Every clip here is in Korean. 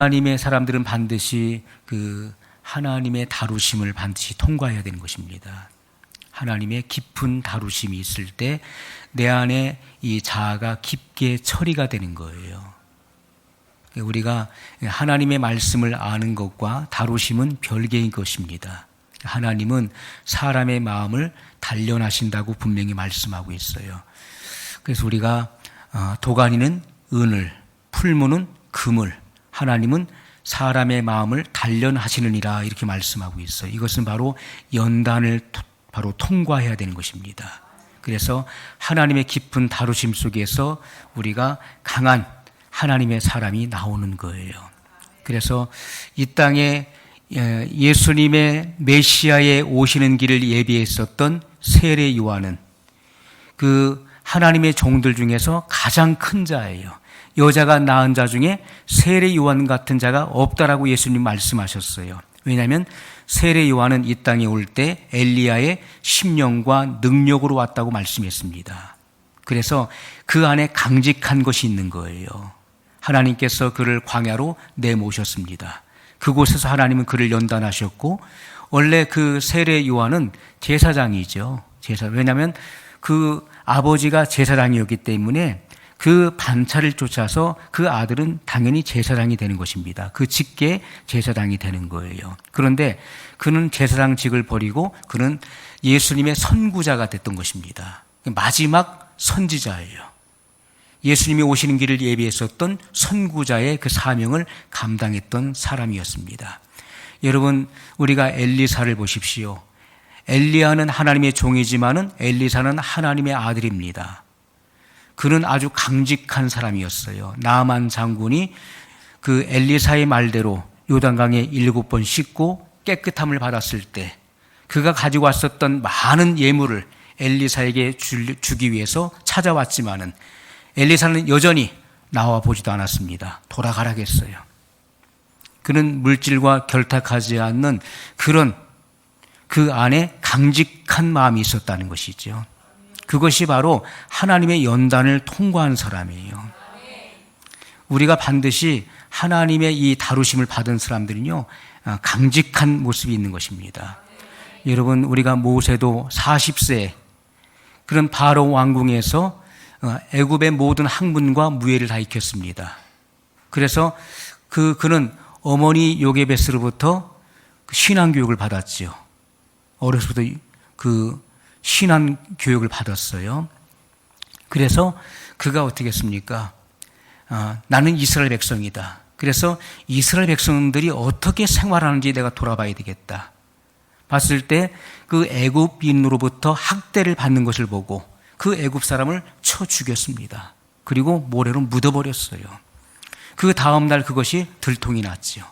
하나님의 사람들은 반드시 그 하나님의 다루심을 반드시 통과해야 되는 것입니다. 하나님의 깊은 다루심이 있을 때 내 안에 이 자아가 깊게 처리가 되는 거예요. 우리가 하나님의 말씀을 아는 것과 다루심은 별개인 것입니다. 하나님은 사람의 마음을 단련하신다고 분명히 말씀하고 있어요. 그래서 우리가 도가니는 은을, 풀무는 금을, 하나님은 사람의 마음을 단련하시느니라 이렇게 말씀하고 있어요. 이것은 바로 연단을 바로 통과해야 되는 것입니다. 그래서 하나님의 깊은 다루심 속에서 우리가 강한 하나님의 사람이 나오는 거예요. 그래서 이 땅에 예수님의 메시아의 오시는 길을 예비했었던 세례 요한은 그 하나님의 종들 중에서 가장 큰 자예요. 여자가 낳은 자 중에 세례 요한 같은 자가 없다라고 예수님 말씀하셨어요. 왜냐하면 세례 요한은 이 땅에 올 때 엘리야의 심령과 능력으로 왔다고 말씀했습니다. 그래서 그 안에 강직한 것이 있는 거예요. 하나님께서 그를 광야로 내모셨습니다. 그곳에서 하나님은 그를 연단하셨고, 원래 그 세례 요한은 제사장이죠. 왜냐하면 그 아버지가 제사장이었기 때문에 그 반차를 쫓아서 그 아들은 당연히 제사장이 되는 것입니다. 그 직계 제사장이 되는 거예요. 그런데 그는 제사장직을 버리고 그는 예수님의 선구자가 됐던 것입니다. 마지막 선지자예요. 예수님이 오시는 길을 예비했었던 선구자의 그 사명을 감당했던 사람이었습니다. 여러분, 우리가 엘리사를 보십시오. 엘리야는 하나님의 종이지만은 엘리사는 하나님의 아들입니다. 그는 아주 강직한 사람이었어요. 나만 장군이 그 엘리사의 말대로 요단강에 7번 씻고 깨끗함을 받았을 때 그가 가지고 왔었던 많은 예물을 엘리사에게 주기 위해서 찾아왔지만은 엘리사는 여전히 나와 보지도 않았습니다. 돌아가라 했어요. 그는 물질과 결탁하지 않는 그런 그 안에 강직한 마음이 있었다는 것이죠. 그것이 바로 하나님의 연단을 통과한 사람이에요. 우리가 반드시 하나님의 이 다루심을 받은 사람들은요, 강직한 모습이 있는 것입니다. 여러분, 우리가 모세도 40세 그런 바로 왕궁에서 애굽의 모든 학문과 무예를 다 익혔습니다. 그래서 그는 어머니 요게베스로부터 신앙 교육을 받았지요. 어려서부터 그 신앙 교육을 받았어요. 그래서 그가 어떻게 했습니까? 나는 이스라엘 백성이다. 그래서 이스라엘 백성들이 어떻게 생활하는지 내가 돌아봐야 되겠다. 봤을 때 그 애굽인으로부터 학대를 받는 것을 보고 그 애굽 사람을 쳐 죽였습니다. 그리고 모래로 묻어버렸어요. 그 다음 날 그것이 들통이 났지요.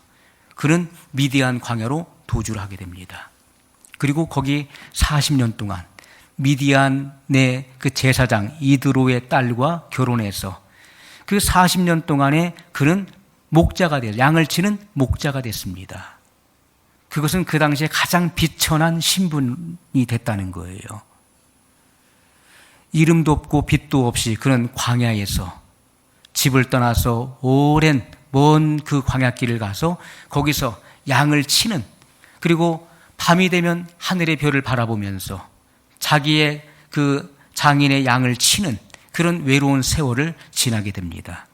그는 미디안 광야로 도주를 하게 됩니다. 그리고 거기 40년 동안 미디안의 그 제사장 이드로의 딸과 결혼해서 그 40년 동안에 그는 목자가 되어 양을 치는 목자가 됐습니다. 그것은 그 당시에 가장 비천한 신분이 됐다는 거예요. 이름도 없고 빛도 없이 그런 광야에서 집을 떠나서 오랜 먼 그 광야길을 가서 거기서 양을 치는, 그리고 밤이 되면 하늘의 별을 바라보면서 자기의 그 장인의 양을 치는 그런 외로운 세월을 지나게 됩니다.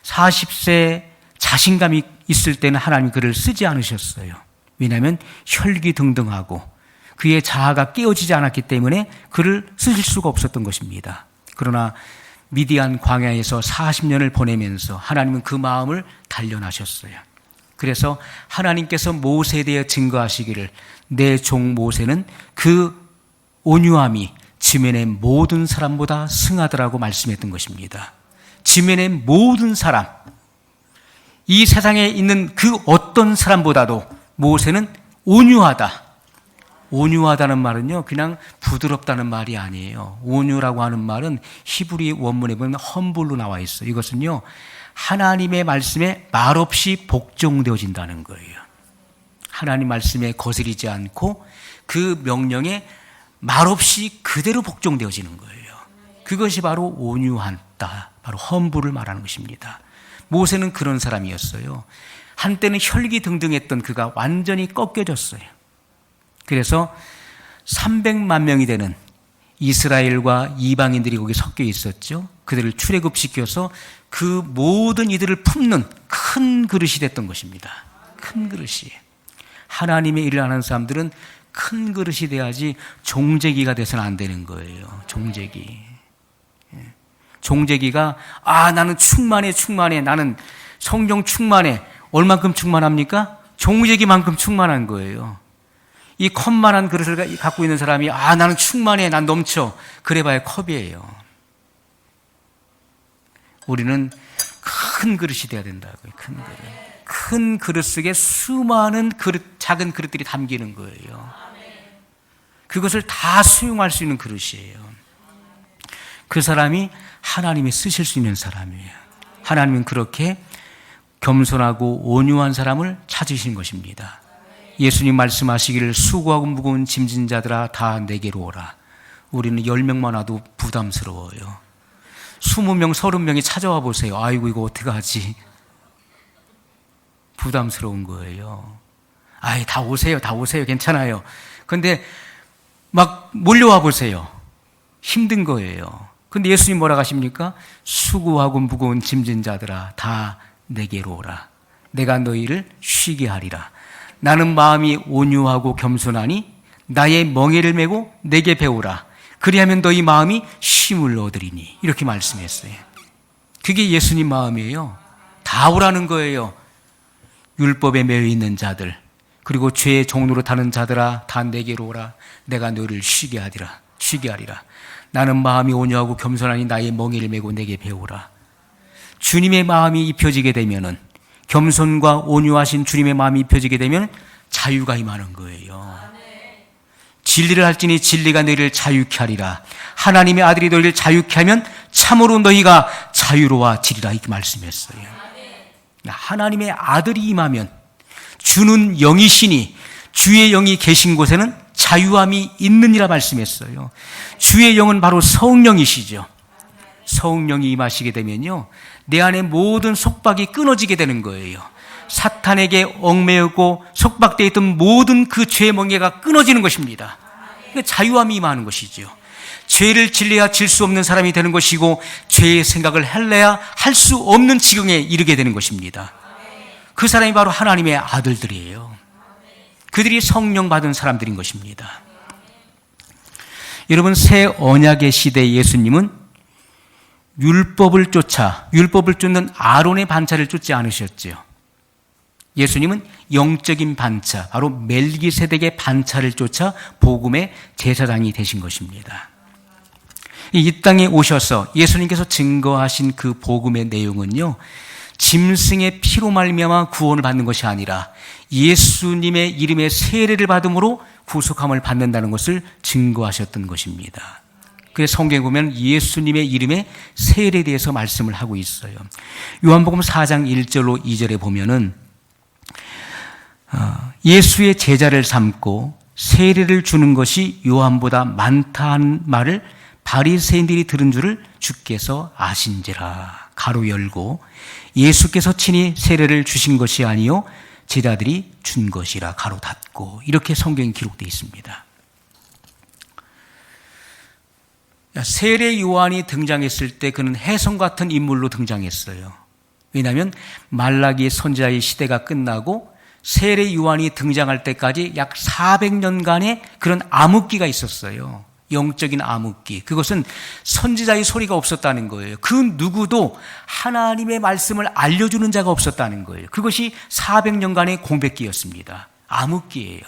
40세 자신감이 있을 때는 하나님 그를 쓰지 않으셨어요. 왜냐하면 혈기등등하고 그의 자아가 깨어지지 않았기 때문에 그를 쓰실 수가 없었던 것입니다. 그러나 미디안 광야에서 40년을 보내면서 하나님은 그 마음을 단련하셨어요. 그래서 하나님께서 모세에 대해 증거하시기를 내 종 모세는 그 온유함이 지면의 모든 사람보다 승하더라고 말씀했던 것입니다. 지면의 모든 사람, 이 세상에 있는 그 어떤 사람보다도 모세는 온유하다. 온유하다는 말은요, 그냥 부드럽다는 말이 아니에요. 온유라고 하는 말은 히브리 원문에 보면 험불로 나와 있어요. 이것은요, 하나님의 말씀에 말없이 복종되어진다는 거예요. 하나님 말씀에 거스리지 않고 그 명령에 말없이 그대로 복종되어지는 거예요. 그것이 바로 온유하다, 바로 험불을 말하는 것입니다. 모세는 그런 사람이었어요. 한때는 혈기등등했던 그가 완전히 꺾여졌어요. 그래서 300만 명이 되는 이스라엘과 이방인들이 거기 섞여 있었죠. 그들을 출애굽시켜서 그 모든 이들을 품는 큰 그릇이 됐던 것입니다. 큰 그릇이. 하나님의 일을 하는 사람들은 큰 그릇이 돼야지 종재기가 돼서는 안 되는 거예요. 종재기. 종재기가 나는 충만해. 나는 성령 충만해. 얼만큼 충만합니까? 종재기만큼 충만한 거예요. 이 컵만한 그릇을 갖고 있는 사람이 나는 충만해. 난 넘쳐. 그래봐야 컵이에요. 우리는 큰 그릇이 돼야 된다고요. 큰 그릇. 큰 그릇 속에 수많은 작은 그릇들이 담기는 거예요. 그것을 다 수용할 수 있는 그릇이에요. 그 사람이 하나님이 쓰실 수 있는 사람이에요. 하나님은 그렇게 겸손하고 온유한 사람을 찾으신 것입니다. 예수님 말씀하시기를 수고하고 무거운 짐진 자들아 다 내게로 오라. 우리는 10명만 와도 부담스러워요. 20명, 30명이 찾아와 보세요. 아이고 이거 어떡하지? 부담스러운 거예요. 다 오세요. 괜찮아요. 그런데 막 몰려와 보세요. 힘든 거예요. 근데 예수님 뭐라 하십니까? 수고하고 무거운 짐진 자들아 다 내게로 오라. 내가 너희를 쉬게 하리라. 나는 마음이 온유하고 겸손하니 나의 멍에를 메고 내게 배우라. 그리하면 너희 마음이 쉼을 얻으리니. 이렇게 말씀했어요. 그게 예수님 마음이에요. 다 오라는 거예요. 율법에 매여 있는 자들, 그리고 죄의 종로로 타는 자들아 다 내게로 오라. 내가 너희를 쉬게 하리라. 나는 마음이 온유하고 겸손하니 나의 멍에를 메고 내게 배우라. 주님의 마음이 입혀지게 되면은, 겸손과 온유하신 주님의 마음이 입혀지게 되면 자유가 임하는 거예요. 진리를 할지니 진리가 너희를 자유케 하리라. 하나님의 아들이 너희를 자유케 하면 참으로 너희가 자유로워지리라. 이렇게 말씀했어요. 하나님의 아들이 임하면, 주는 영이시니 주의 영이 계신 곳에는 자유함이 있느니라 말씀했어요. 주의 영은 바로 성령이시죠. 성령이 임하시게 되면요, 내 안에 모든 속박이 끊어지게 되는 거예요. 사탄에게 얽매였고 속박되어 있던 모든 그 죄의 멍에가 끊어지는 것입니다. 자유함이 임하는 것이죠. 죄를 질래야 질 수 없는 사람이 되는 것이고, 죄의 생각을 할래야 할 수 없는 지경에 이르게 되는 것입니다. 그 사람이 바로 하나님의 아들들이에요. 그들이 성령 받은 사람들인 것입니다. 여러분, 새 언약의 시대에 예수님은 율법을 쫓는 아론의 반차를 쫓지 않으셨지요. 예수님은 영적인 반차, 바로 멜기세덱의 반차를 쫓아 복음의 제사장이 되신 것입니다. 이 땅에 오셔서 예수님께서 증거하신 그 복음의 내용은요, 짐승의 피로 말미암아 구원을 받는 것이 아니라 예수님의 이름의 세례를 받음으로 구속함을 받는다는 것을 증거하셨던 것입니다. 그래서 성경에 보면 예수님의 이름의 세례에 대해서 말씀을 하고 있어요. 요한복음 4장 1절로 2절에 보면은 예수의 제자를 삼고 세례를 주는 것이 요한보다 많다는 말을 바리새인들이 들은 줄을 주께서 아신지라. 가로 열고, 예수께서 친히 세례를 주신 것이 아니요 제자들이 준 것이라. 가로 닫고. 이렇게 성경에 기록되어 있습니다. 세례 요한이 등장했을 때 그는 혜성 같은 인물로 등장했어요. 왜냐하면 말라기 선지자의 시대가 끝나고 세례 요한이 등장할 때까지 약 400년간의 그런 암흑기가 있었어요. 영적인 암흑기. 그것은 선지자의 소리가 없었다는 거예요. 그 누구도 하나님의 말씀을 알려주는 자가 없었다는 거예요. 그것이 400년간의 공백기였습니다. 암흑기예요.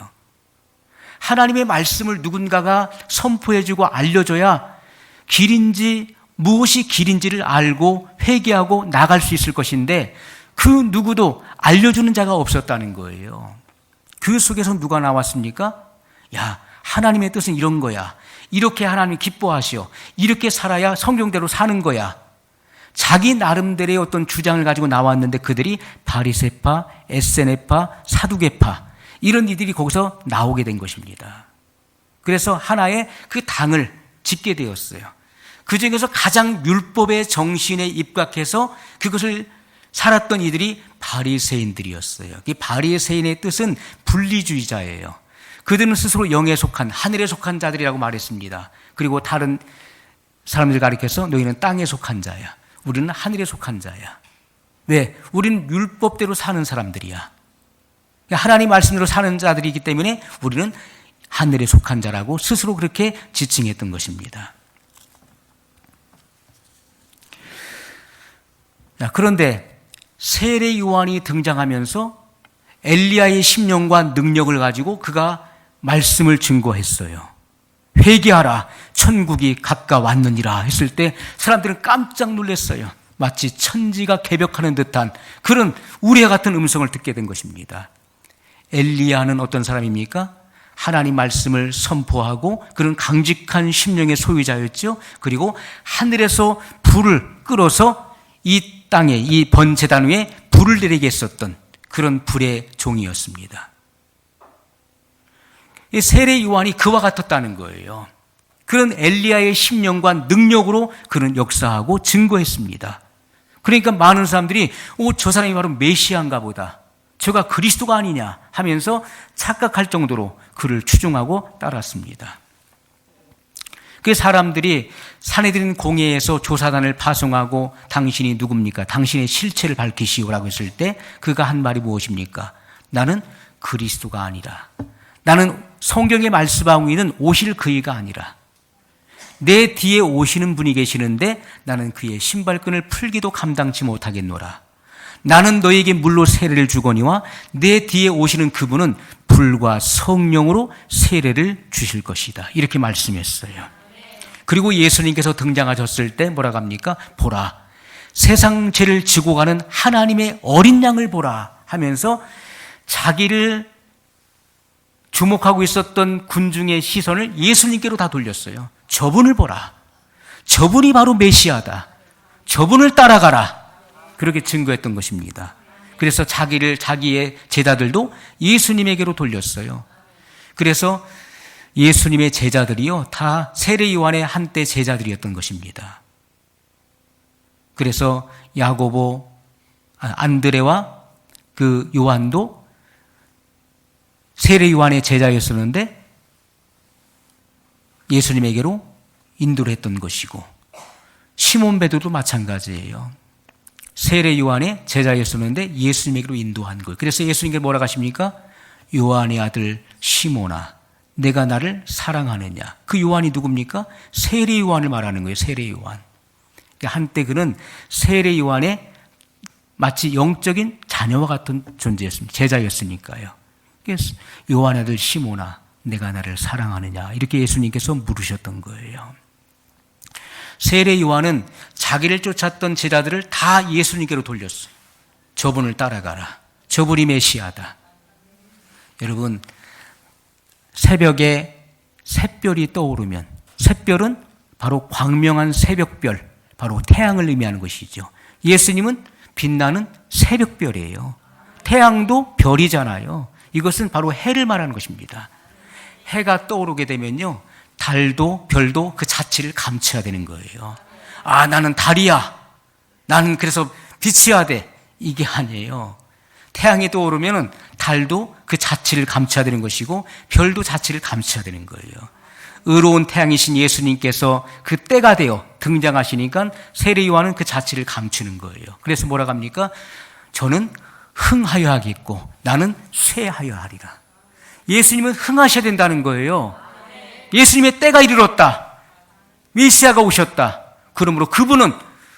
하나님의 말씀을 누군가가 선포해주고 알려줘야 길인지, 무엇이 길인지를 알고 회개하고 나갈 수 있을 것인데, 그 누구도 알려주는 자가 없었다는 거예요. 그 속에서 누가 나왔습니까? 야, 하나님의 뜻은 이런 거야. 이렇게 하나님이 기뻐하시오. 이렇게 살아야 성경대로 사는 거야. 자기 나름대로의 어떤 주장을 가지고 나왔는데, 그들이 바리새파, 에세네파, 사두개파, 이런 이들이 거기서 나오게 된 것입니다. 그래서 하나의 그 당을 짓게 되었어요. 그 중에서 가장 율법의 정신에 입각해서 그것을 살았던 이들이 바리새인들이었어요. 이 바리새인의 뜻은 분리주의자예요. 그들은 스스로 영에 속한, 하늘에 속한 자들이라고 말했습니다. 그리고 다른 사람들 가리켜서 너희는 땅에 속한 자야. 우리는 하늘에 속한 자야. 왜? 우리는 율법대로 사는 사람들이야. 하나님 말씀대로 사는 자들이기 때문에 우리는 하늘에 속한 자라고 스스로 그렇게 지칭했던 것입니다. 그런데 세례 요한이 등장하면서 엘리야의 심령과 능력을 가지고 그가 말씀을 증거했어요. 회개하라, 천국이 가까웠느니라 했을 때 사람들은 깜짝 놀랐어요. 마치 천지가 개벽하는 듯한 그런 우레와 같은 음성을 듣게 된 것입니다. 엘리야는 어떤 사람입니까? 하나님 말씀을 선포하고 그런 강직한 심령의 소유자였죠. 그리고 하늘에서 불을 끌어서 이 땅에, 이 번제단 위에 불을 내리게 했었던 그런 불의 종이었습니다. 이 세례 요한이 그와 같았다는 거예요. 그런 엘리야의 심령과 능력으로 그는 역사하고 증거했습니다. 그러니까 많은 사람들이 저 사람이 바로 메시아인가 보다, 저가 그리스도가 아니냐 하면서 착각할 정도로 그를 추종하고 따랐습니다. 그 사람들이 산헤드린 공회에서 조사단을 파송하고 당신이 누굽니까? 당신의 실체를 밝히시오라고 했을 때 그가 한 말이 무엇입니까? 나는 그리스도가 아니라, 나는 성경에 말씀하고 있는 오실 그이가 아니라 내 뒤에 오시는 분이 계시는데 나는 그의 신발끈을 풀기도 감당치 못하겠노라. 나는 너에게 물로 세례를 주거니와 내 뒤에 오시는 그분은 불과 성령으로 세례를 주실 것이다. 이렇게 말씀했어요. 그리고 예수님께서 등장하셨을 때 뭐라고 합니까? 보라, 세상 죄를 지고 가는 하나님의 어린 양을 보라 하면서 자기를 주목하고 있었던 군중의 시선을 예수님께로 다 돌렸어요. 저분을 보라. 저분이 바로 메시아다. 저분을 따라가라. 그렇게 증거했던 것입니다. 그래서 자기의 제자들도 예수님에게로 돌렸어요. 그래서 예수님의 제자들이요, 다 세례 요한의 한때 제자들이었던 것입니다. 그래서 야고보, 안드레와 그 요한도 세례 요한의 제자였었는데 예수님에게로 인도를 했던 것이고, 시몬 베드로도 마찬가지예요. 세례 요한의 제자였었는데 예수님에게로 인도한 거예요. 그래서 예수님께 뭐라고 하십니까? 요한의 아들 시몬아, 내가 나를 사랑하느냐. 그 요한이 누굽니까? 세례 요한을 말하는 거예요. 세례 요한. 한때 그는 세례 요한의 마치 영적인 자녀와 같은 존재였습니다. 제자였으니까요. 그래서 요한의 아들 시몬아, 내가 나를 사랑하느냐. 이렇게 예수님께서 물으셨던 거예요. 세례 요한은 자기를 쫓았던 제자들을 다 예수님께로 돌렸어요. 저분을 따라가라. 저분이 메시아다. 여러분, 새벽에 샛별이 떠오르면, 샛별은 바로 광명한 새벽별, 바로 태양을 의미하는 것이죠. 예수님은 빛나는 새벽별이에요. 태양도 별이잖아요. 이것은 바로 해를 말하는 것입니다. 해가 떠오르게 되면요, 달도 별도 그 자취를 감춰야 되는 거예요. 아, 나는 달이야. 나는 그래서 빛이어야 돼. 이게 아니에요. 태양이 떠오르면 달도 그 자취를 감춰야 되는 것이고 별도 자취를 감춰야 되는 거예요. 의로운 태양이신 예수님께서 그 때가 되어 등장하시니까 세례 요한은 그 자취를 감추는 거예요. 그래서 뭐라고 합니까? 저는 흥하여 하겠고 나는 쇠하여 하리라. 예수님은 흥하셔야 된다는 거예요. 예수님의 때가 이르렀다. 메시아가 오셨다. 그러므로 그분은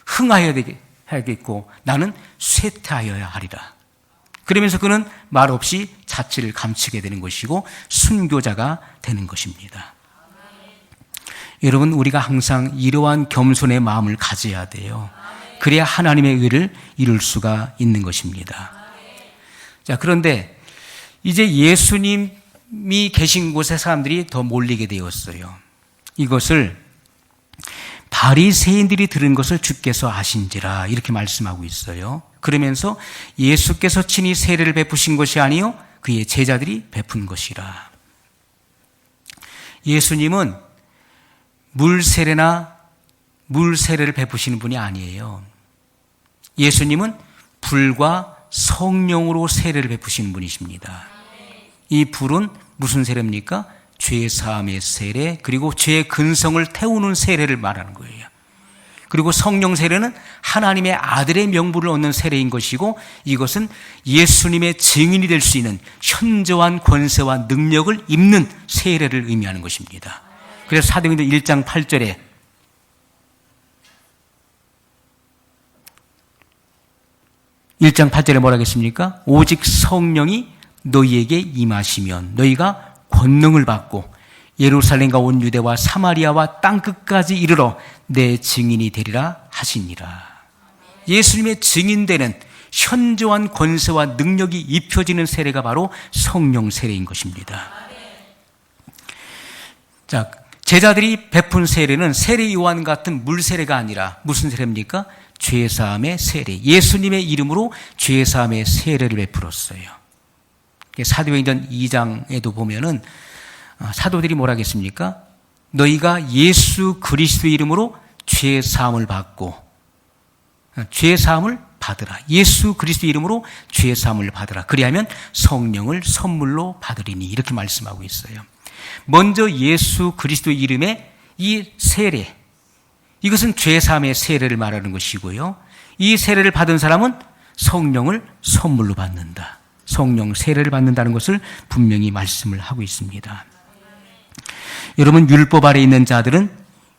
흥하여야 되겠고 나는 쇠퇴하여야 하리라. 그러면서 그는 말없이 자취를 감추게 되는 것이고 순교자가 되는 것입니다. 여러분, 우리가 항상 이러한 겸손의 마음을 가져야 돼요. 그래야 하나님의 의를 이룰 수가 있는 것입니다. 자, 그런데 이제 예수님이 계신 곳에 사람들이 더 몰리게 되었어요. 이것을 바리새인들이 들은 것을 주께서 아신지라 이렇게 말씀하고 있어요. 그러면서 예수께서 친히 세례를 베푸신 것이 아니요 그의 제자들이 베푼 것이라. 예수님은 물세례를 베푸시는 분이 아니에요. 예수님은 불과 성령으로 세례를 베푸시는 분이십니다. 이 불은 무슨 세례입니까? 죄 사함의 세례, 그리고 죄의 근성을 태우는 세례를 말하는 거예요. 그리고 성령 세례는 하나님의 아들의 명분을 얻는 세례인 것이고, 이것은 예수님의 증인이 될 수 있는 현저한 권세와 능력을 입는 세례를 의미하는 것입니다. 그래서 사도행전 1장 8절에 뭐라 하겠습니까? 오직 성령이 너희에게 임하시면 너희가 권능을 받고 예루살렘과 온 유대와 사마리아와 땅끝까지 이르러 내 증인이 되리라 하시니라. 예수님의 증인되는 현저한 권세와 능력이 입혀지는 세례가 바로 성령 세례인 것입니다. 자, 제자들이 베푼 세례는 세례 요한 같은 물 세례가 아니라 무슨 세례입니까? 죄사함의 세례, 예수님의 이름으로 죄사함의 세례를 베풀었어요. 사도행전 2장에도 보면은 사도들이 뭐라 하겠습니까? 너희가 예수 그리스도의 이름으로 죄사함을 받고 죄사함을 받으라. 예수 그리스도의 이름으로 죄사함을 받으라. 그리하면 성령을 선물로 받으리니, 이렇게 말씀하고 있어요. 먼저 예수 그리스도의 이름의 이 세례, 이것은 죄사함의 세례를 말하는 것이고요. 이 세례를 받은 사람은 성령을 선물로 받는다. 성령 세례를 받는다는 것을 분명히 말씀을 하고 있습니다. 여러분, 율법 아래 있는 자들은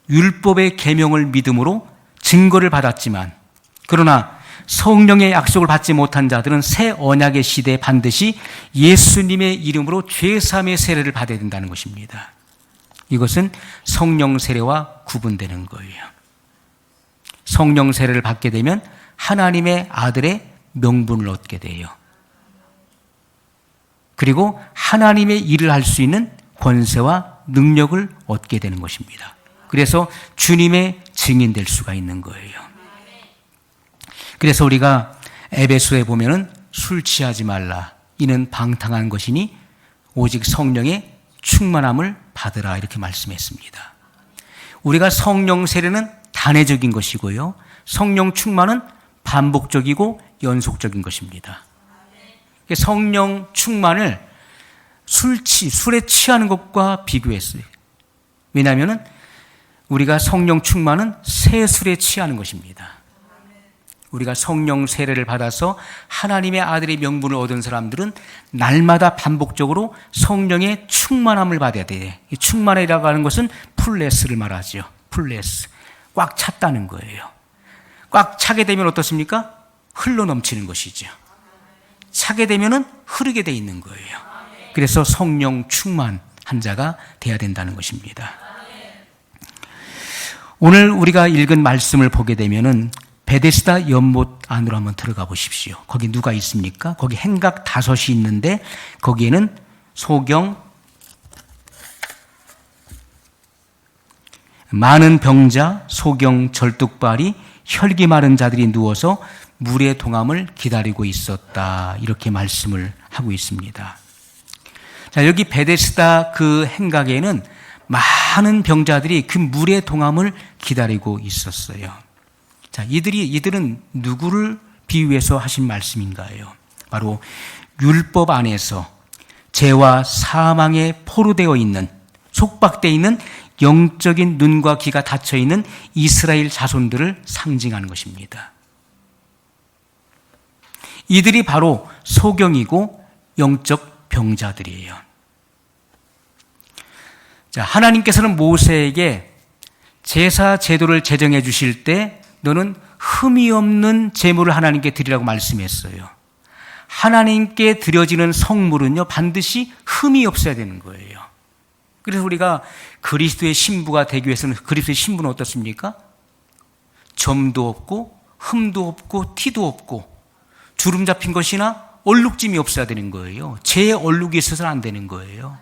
율법의 계명을 믿음으로 증거를 받았지만, 그러나 성령의 약속을 받지 못한 자들은 새 언약의 시대에 반드시 예수님의 이름으로 죄사함의 세례를 받아야 된다는 것입니다. 이것은 성령 세례와 구분되는 거예요. 성령 세례를 받게 되면 하나님의 아들의 명분을 얻게 돼요. 그리고 하나님의 일을 할 수 있는 권세와 능력을 얻게 되는 것입니다. 그래서 주님의 증인될 수가 있는 거예요. 그래서 우리가 에베소에 보면은 술 취하지 말라, 이는 방탕한 것이니 오직 성령의 충만함을 받으라, 이렇게 말씀했습니다. 우리가 성령 세례는 단회적인 것이고요, 성령 충만은 반복적이고 연속적인 것입니다. 성령 충만을 술에 취하는 것과 비교했어요. 왜냐하면 우리가 성령 충만은 새 술에 취하는 것입니다. 우리가 성령 세례를 받아서 하나님의 아들의 명분을 얻은 사람들은 날마다 반복적으로 성령의 충만함을 받아야 돼요. 이 충만이라고 하는 것은 풀레스를 말하죠. 풀레스. 꽉 찼다는 거예요. 꽉 차게 되면 어떻습니까? 흘러 넘치는 것이죠. 차게 되면은 흐르게 돼 있는 거예요. 그래서 성령 충만한 자가 돼야 된다는 것입니다. 오늘 우리가 읽은 말씀을 보게 되면은 베데스다 연못 안으로 한번 들어가 보십시오. 거기 누가 있습니까? 거기 행각 5이 있는데 거기에는 소경, 많은 병자, 소경, 절뚝발이, 혈기 마른 자들이 누워서 물의 동함을 기다리고 있었다, 이렇게 말씀을 하고 있습니다. 자, 여기 베데스다 그 행각에는 많은 병자들이 그 물의 동함을 기다리고 있었어요. 자, 이들은 누구를 비유해서 하신 말씀인가요? 바로 율법 안에서 죄와 사망에 포로되어 있는, 속박되어 있는 영적인 눈과 귀가 닫혀 있는 이스라엘 자손들을 상징하는 것입니다. 이들이 바로 소경이고 영적 병자들이에요. 자, 하나님께서는 모세에게 제사 제도를 제정해 주실 때 너는 흠이 없는 제물을 하나님께 드리라고 말씀했어요. 하나님께 드려지는 성물은요, 반드시 흠이 없어야 되는 거예요. 그래서 우리가 그리스도의 신부가 되기 위해서는, 그리스도의 신부는 어떻습니까? 점도 없고 흠도 없고 티도 없고 주름 잡힌 것이나 얼룩짐이 없어야 되는 거예요. 죄의 얼룩이 있어서는 안 되는 거예요.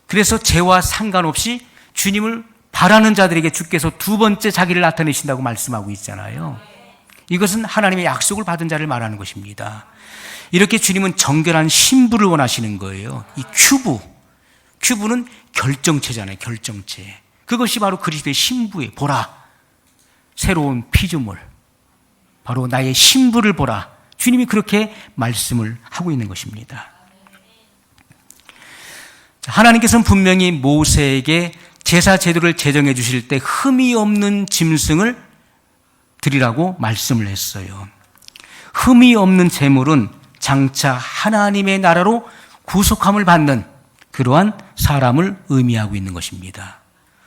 그래서 죄와 상관없이 주님을 바라는 자들에게 주께서 2번째 자기를 나타내신다고 말씀하고 있잖아요. 이것은 하나님의 약속을 받은 자를 말하는 것입니다. 이렇게 주님은 정결한 신부를 원하시는 거예요. 이 큐브는 결정체잖아요. 결정체. 그것이 바로 그리스도의 신부예요. 보라, 새로운 피조물, 바로 나의 신부를 보라, 주님이 그렇게 말씀을 하고 있는 것입니다. 하나님께서는 분명히 모세에게 제사 제도를 제정해 주실 때 흠이 없는 짐승을 드리라고 말씀을 했어요. 흠이 없는 제물은 장차 하나님의 나라로 구속함을 받는 그러한 사람을 의미하고 있는 것입니다.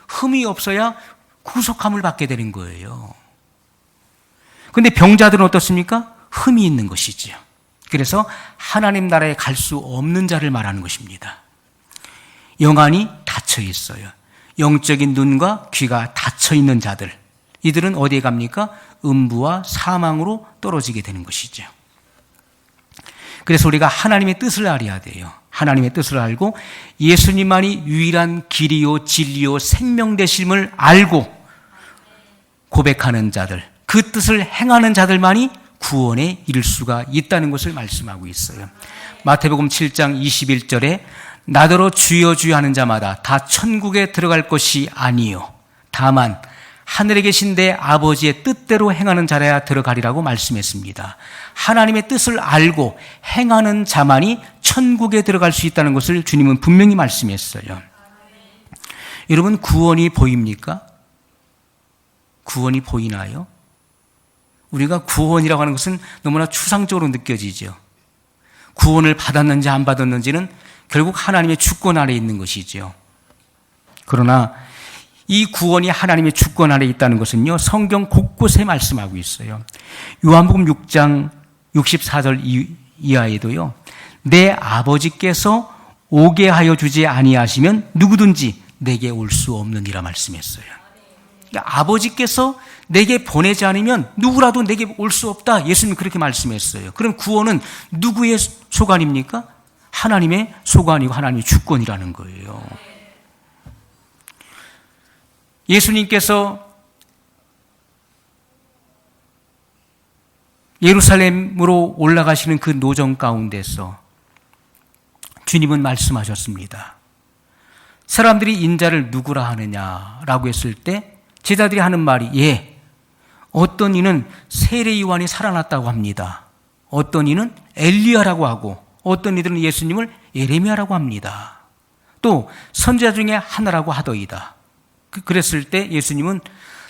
흠이 없어야 구속함을 받게 되는 거예요. 그런데 병자들은 어떻습니까? 흠이 있는 것이죠. 그래서 하나님 나라에 갈 수 없는 자를 말하는 것입니다. 영안이 닫혀 있어요. 영적인 눈과 귀가 닫혀 있는 자들, 이들은 어디에 갑니까? 음부와 사망으로 떨어지게 되는 것이죠. 그래서 우리가 하나님의 뜻을 알아야 돼요. 하나님의 뜻을 알고 예수님만이 유일한 길이요 진리요 생명 되심을 알고 고백하는 자들, 그 뜻을 행하는 자들만이 구원에 이를 수가 있다는 것을 말씀하고 있어요. 마태복음 7장 21절에 나더러 주여 주여 하는 자마다 다 천국에 들어갈 것이 아니요 다만 하늘에 계신 내 아버지의 뜻대로 행하는 자라야 들어가리라고 말씀했습니다. 하나님의 뜻을 알고 행하는 자만이 천국에 들어갈 수 있다는 것을 주님은 분명히 말씀했어요. 여러분, 구원이 보입니까? 구원이 보이나요? 우리가 구원이라고 하는 것은 너무나 추상적으로 느껴지죠. 구원을 받았는지 안 받았는지는 결국 하나님의 주권 아래 있는 것이죠. 그러나 이 구원이 하나님의 주권 아래 있다는 것은요, 성경 곳곳에 말씀하고 있어요. 요한복음 6장 64절 이하에도요, 내 아버지께서 오게 하여 주지 아니하시면 누구든지 내게 올 수 없느니라 말씀했어요. 그러니까 아버지께서 내게 보내지 않으면 누구라도 내게 올 수 없다. 예수님이 그렇게 말씀했어요. 그럼 구원은 누구의 소관입니까? 하나님의 소관이고 하나님의 주권이라는 거예요. 예수님께서 예루살렘으로 올라가시는 그 노정 가운데서 주님은 말씀하셨습니다. 사람들이 인자를 누구라 하느냐라고 했을 때 제자들이 하는 말이 어떤 이는 세례 요한이 살아났다고 합니다. 어떤 이는 엘리야라고 하고 어떤 이들은 예수님을 예레미야라고 합니다. 또 선지자 중에 하나라고 하더이다. 그랬을 때 예수님은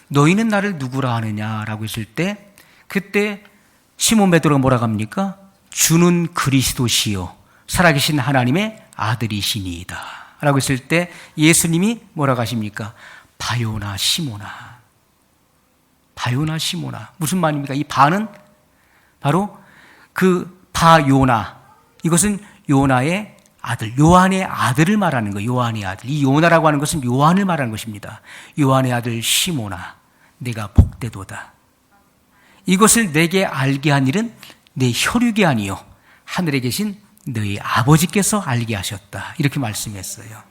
너희는 나를 누구라 하느냐라고 했을 때 그때 시몬 베드로가 뭐라고 합니까? 주는 그리스도시요 살아계신 하나님의 아들이시니이다 라고 했을 때 예수님이 뭐라고 하십니까? 바요나 시모나. 바요나 시모나. 무슨 말입니까? 이 바는 바로 그 바요나, 이것은 요나의 아들, 요한의 아들을 말하는 거예요. 요한의 아들. 이 요나라고 하는 것은 요한을 말하는 것입니다. 요한의 아들 시모나, 내가 복되도다. 이것을 내게 알게 한 일은 내 혈육이 아니요 하늘에 계신 너희 아버지께서 알게 하셨다. 이렇게 말씀했어요.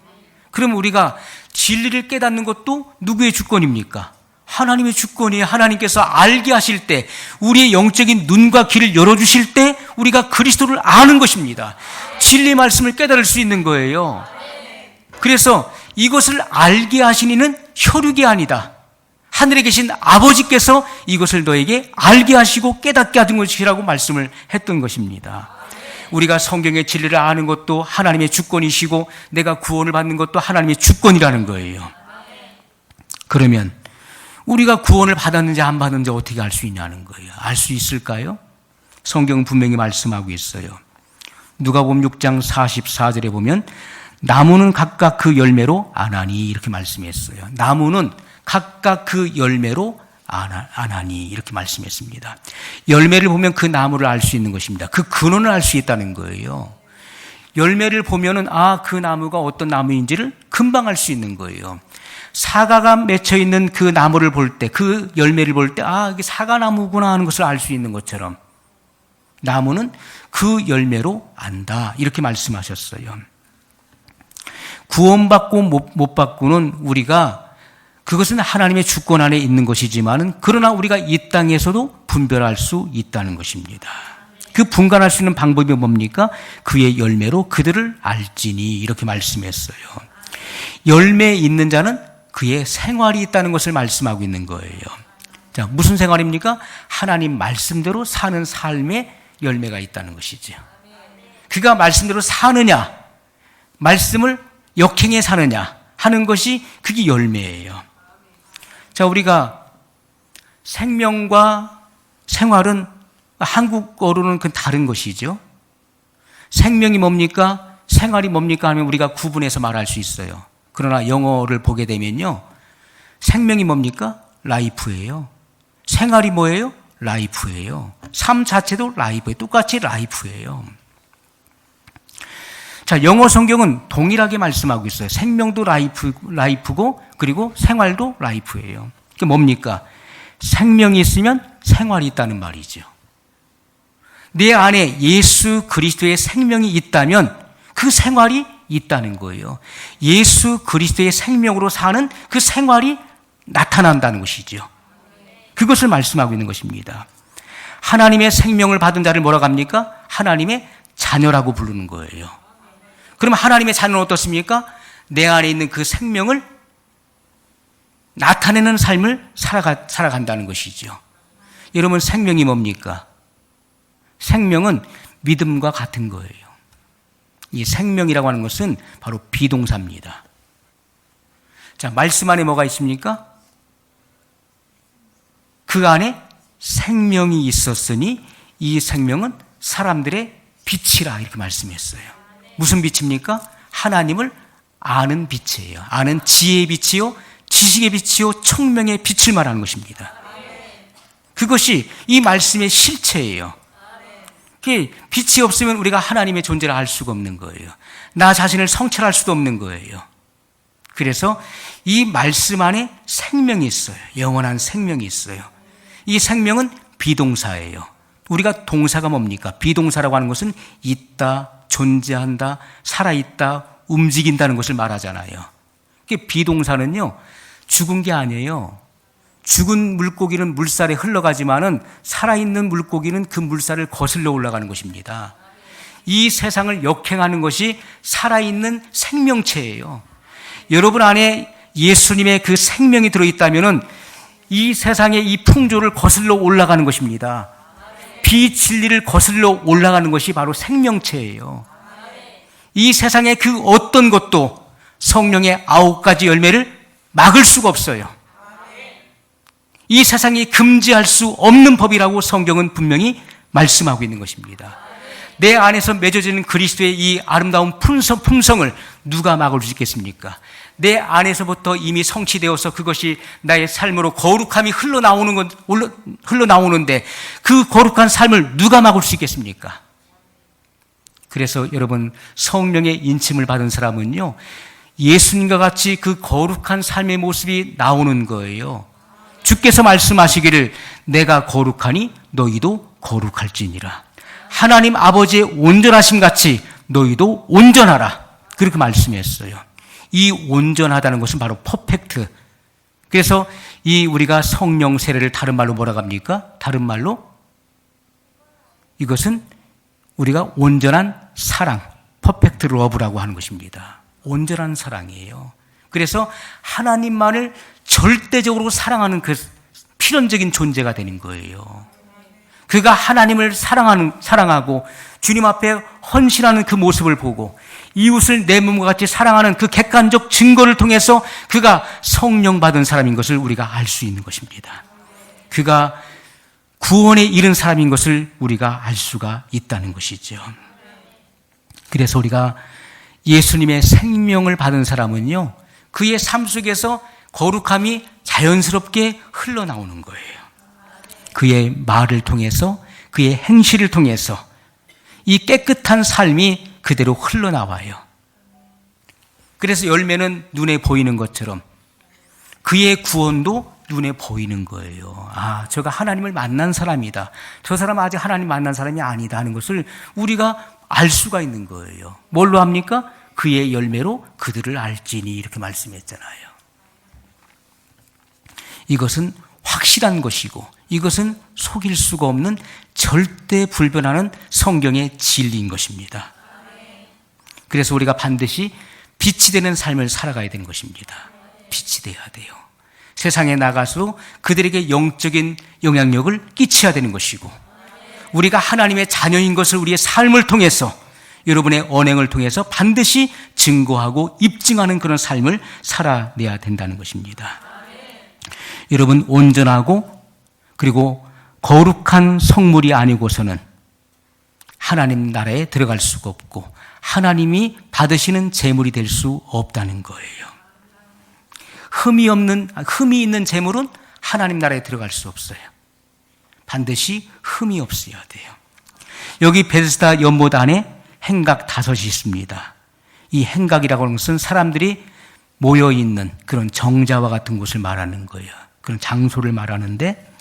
그럼 우리가 진리를 깨닫는 것도 누구의 주권입니까? 하나님의 주권이에요. 하나님께서 알게 하실 때, 우리의 영적인 눈과 귀를 열어주실 때 우리가 그리스도를 아는 것입니다. 진리의 말씀을 깨달을 수 있는 거예요. 그래서 이것을 알게 하신 이는 혈육이 아니다. 하늘에 계신 아버지께서 이것을 너에게 알게 하시고 깨닫게 하신 것이라고 말씀을 했던 것입니다. 우리가 성경의 진리를 아는 것도 하나님의 주권이시고 내가 구원을 받는 것도 하나님의 주권이라는 거예요. 그러면 우리가 구원을 받았는지 안 받았는지 어떻게 알 수 있냐는 거예요. 알 수 있을까요? 성경은 분명히 말씀하고 있어요. 누가복음 6장 44절에 보면 나무는 각각 그 열매로 아나니 이렇게 말씀했어요. 나무는 각각 그 열매로 아나니 이렇게 말씀했습니다. 열매를 보면 그 나무를 알 수 있는 것입니다. 그 근원을 알 수 있다는 거예요. 열매를 보면은 그 나무가 어떤 나무인지를 금방 알 수 있는 거예요. 사과가 맺혀 있는 그 나무를 볼 때, 그 열매를 볼 때 이게 사과나무구나 하는 것을 알 수 있는 것처럼 나무는 그 열매로 안다 이렇게 말씀하셨어요. 구원받고 못 받고는 우리가 그것은 하나님의 주권 안에 있는 것이지만은 그러나 우리가 이 땅에서도 분별할 수 있다는 것입니다. 그 분간할 수 있는 방법이 뭡니까? 그의 열매로 그들을 알지니 이렇게 말씀했어요. 열매 있는 자는 그의 생활이 있다는 것을 말씀하고 있는 거예요. 자, 무슨 생활입니까? 하나님 말씀대로 사는 삶의 열매가 있다는 것이죠. 그가 말씀대로 사느냐, 말씀을 역행해 사느냐 하는 것이 그게 열매예요. 자, 우리가 생명과 생활은 한국어로는 그 다른 것이죠. 생명이 뭡니까? 생활이 뭡니까? 하면 우리가 구분해서 말할 수 있어요. 그러나 영어를 보게 되면요, 생명이 뭡니까? 라이프예요. 생활이 뭐예요? 라이프예요. 삶 자체도 라이프예요. 똑같이 라이프예요. 자, 영어 성경은 동일하게 말씀하고 있어요. 생명도 라이프고 그리고 생활도 라이프예요. 그게 뭡니까? 생명이 있으면 생활이 있다는 말이죠. 내 안에 예수 그리스도의 생명이 있다면 그 생활이 있다는 거예요. 예수 그리스도의 생명으로 사는 그 생활이 나타난다는 것이죠. 그것을 말씀하고 있는 것입니다. 하나님의 생명을 받은 자를 뭐라고 합니까? 하나님의 자녀라고 부르는 거예요. 그러면 하나님의 자녀는 어떻습니까? 내 안에 있는 그 생명을 나타내는 삶을 살아간다는 것이죠. 여러분, 생명이 뭡니까? 생명은 믿음과 같은 거예요. 이 생명이라고 하는 것은 바로 비동사입니다. 자, 말씀 안에 뭐가 있습니까? 그 안에 생명이 있었으니 이 생명은 사람들의 빛이라 이렇게 말씀했어요. 무슨 빛입니까? 하나님을 아는 빛이에요. 아는 지혜의 빛이요, 지식의 빛이요, 청명의 빛을 말하는 것입니다. 그것이 이 말씀의 실체예요. 빛이 없으면 우리가 하나님의 존재를 알 수가 없는 거예요. 나 자신을 성찰할 수도 없는 거예요. 그래서 이 말씀 안에 생명이 있어요. 영원한 생명이 있어요. 이 생명은 비동사예요. 우리가 동사가 뭡니까? 비동사라고 하는 것은 있다, 존재한다, 살아있다, 움직인다는 것을 말하잖아요. 비동사는요, 죽은 게 아니에요. 죽은 물고기는 물살에 흘러가지만은 살아있는 물고기는 그 물살을 거슬러 올라가는 것입니다. 이 세상을 역행하는 것이 살아있는 생명체예요. 여러분 안에 예수님의 그 생명이 들어있다면은 이 세상의 이 풍조를 거슬러 올라가는 것입니다. 비진리를 거슬러 올라가는 것이 바로 생명체예요. 이 세상의 그 어떤 것도 성령의 9가지 열매를 막을 수가 없어요. 이 세상이 금지할 수 없는 법이라고 성경은 분명히 말씀하고 있는 것입니다. 내 안에서 맺어지는 그리스도의 이 아름다운 품성을 누가 막을 수 있겠습니까? 내 안에서부터 이미 성취되어서 그것이 나의 삶으로 거룩함이 흘러나오는데 그 거룩한 삶을 누가 막을 수 있겠습니까? 그래서 여러분, 성령의 인침을 받은 사람은요, 예수님과 같이 그 거룩한 삶의 모습이 나오는 거예요. 주께서 말씀하시기를 내가 거룩하니 너희도 거룩할지니라. 하나님 아버지의 온전하심 같이 너희도 온전하라. 그렇게 말씀했어요. 이 온전하다는 것은 바로 퍼펙트. 그래서 이 우리가 성령 세례를 다른 말로 뭐라고 합니까? 다른 말로 이것은 우리가 온전한 사랑, 퍼펙트 러브라고 하는 것입니다. 온전한 사랑이에요. 그래서 하나님만을 절대적으로 사랑하는 그 필연적인 존재가 되는 거예요. 그가 하나님을 사랑하고 주님 앞에 헌신하는 그 모습을 보고 이웃을 내 몸과 같이 사랑하는 그 객관적 증거를 통해서 그가 성령 받은 사람인 것을 우리가 알 수 있는 것입니다. 그가 구원에 이른 사람인 것을 우리가 알 수가 있다는 것이죠. 그래서 우리가 예수님의 생명을 받은 사람은요, 그의 삶 속에서 거룩함이 자연스럽게 흘러나오는 거예요. 그의 말을 통해서, 그의 행실을 통해서 이 깨끗한 삶이 그대로 흘러나와요. 그래서 열매는 눈에 보이는 것처럼 그의 구원도 눈에 보이는 거예요. 아, 저가 하나님을 만난 사람이다. 저 사람은 아직 하나님 만난 사람이 아니다 하는 것을 우리가 알 수가 있는 거예요. 뭘로 합니까? 그의 열매로 그들을 알지니 이렇게 말씀했잖아요. 이것은 확실한 것이고 이것은 속일 수가 없는 절대 불변하는 성경의 진리인 것입니다. 그래서 우리가 반드시 빛이 되는 삶을 살아가야 되는 것입니다. 빛이 돼야 돼요. 세상에 나가서 그들에게 영적인 영향력을 끼쳐야 되는 것이고 우리가 하나님의 자녀인 것을 우리의 삶을 통해서, 여러분의 언행을 통해서 반드시 증거하고 입증하는 그런 삶을 살아내야 된다는 것입니다. 여러분, 온전하고 그리고 거룩한 성물이 아니고서는 하나님 나라에 들어갈 수가 없고 하나님이 받으시는 제물이 될 수 없다는 거예요. 흠이 있는 제물은 하나님 나라에 들어갈 수 없어요. 반드시 흠이 없어야 돼요. 여기 베데스다 연못 안에 행각 5이 있습니다. 이 행각이라고 하는 것은 사람들이 모여있는 그런 정자와 같은 곳을 말하는 거예요. 그런 장소를 말하는데,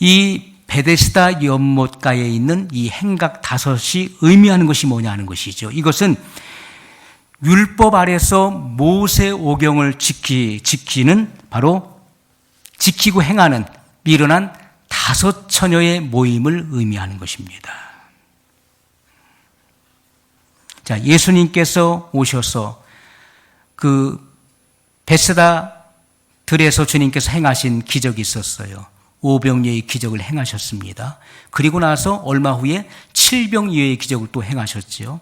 이 베데스다 연못가에 있는 이 행각 5이 의미하는 것이 뭐냐 하는 것이죠. 이것은 율법 아래서 모세 오경을 지키는, 바로 지키고 행하는 미련한 5 처녀의 모임을 의미하는 것입니다. 자, 예수님께서 오셔서 그 베세다 들에서 주님께서 행하신 기적이 있었어요. 오병이어의 기적을 행하셨습니다. 그리고 나서 얼마 후에 7병이어의 기적을 또 행하셨지요.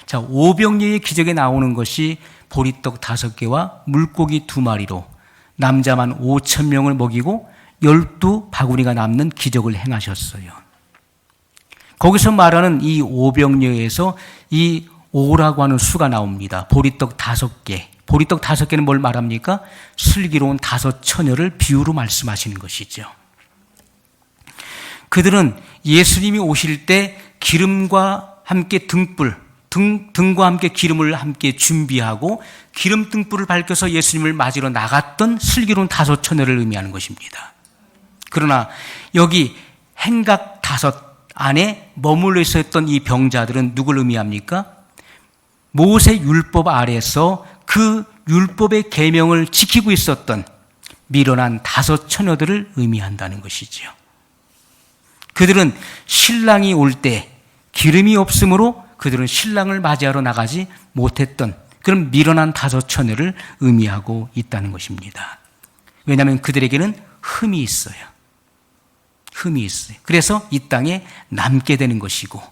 자, 오병이어의 기적에 나오는 것이 보리떡 5개와 물고기 2마리로 남자만 5,000명을 먹이고 12바구니가 남는 기적을 행하셨어요. 거기서 말하는 이 오병이어에서 이 오라고 하는 수가 나옵니다. 보리떡 5개. 보리떡 5개는 뭘 말합니까? 슬기로운 5 처녀를 비유로 말씀하시는 것이죠. 그들은 예수님이 오실 때 기름과 함께 등과 함께 기름을 함께 준비하고 기름 등불을 밝혀서 예수님을 맞으러 나갔던 슬기로운 5 처녀를 의미하는 것입니다. 그러나 여기 행각 5 안에 머물러 있었던 이 병자들은 누굴 의미합니까? 모세 율법 아래서 그 율법의 계명을 지키고 있었던 미련한 5 처녀들을 의미한다는 것이지요. 그들은 신랑이 올 때 기름이 없으므로 그들은 신랑을 맞이하러 나가지 못했던 그런 미련한 5 처녀를 의미하고 있다는 것입니다. 왜냐하면 그들에게는 흠이 있어요. 흠이 있어요. 그래서 이 땅에 남게 되는 것이고,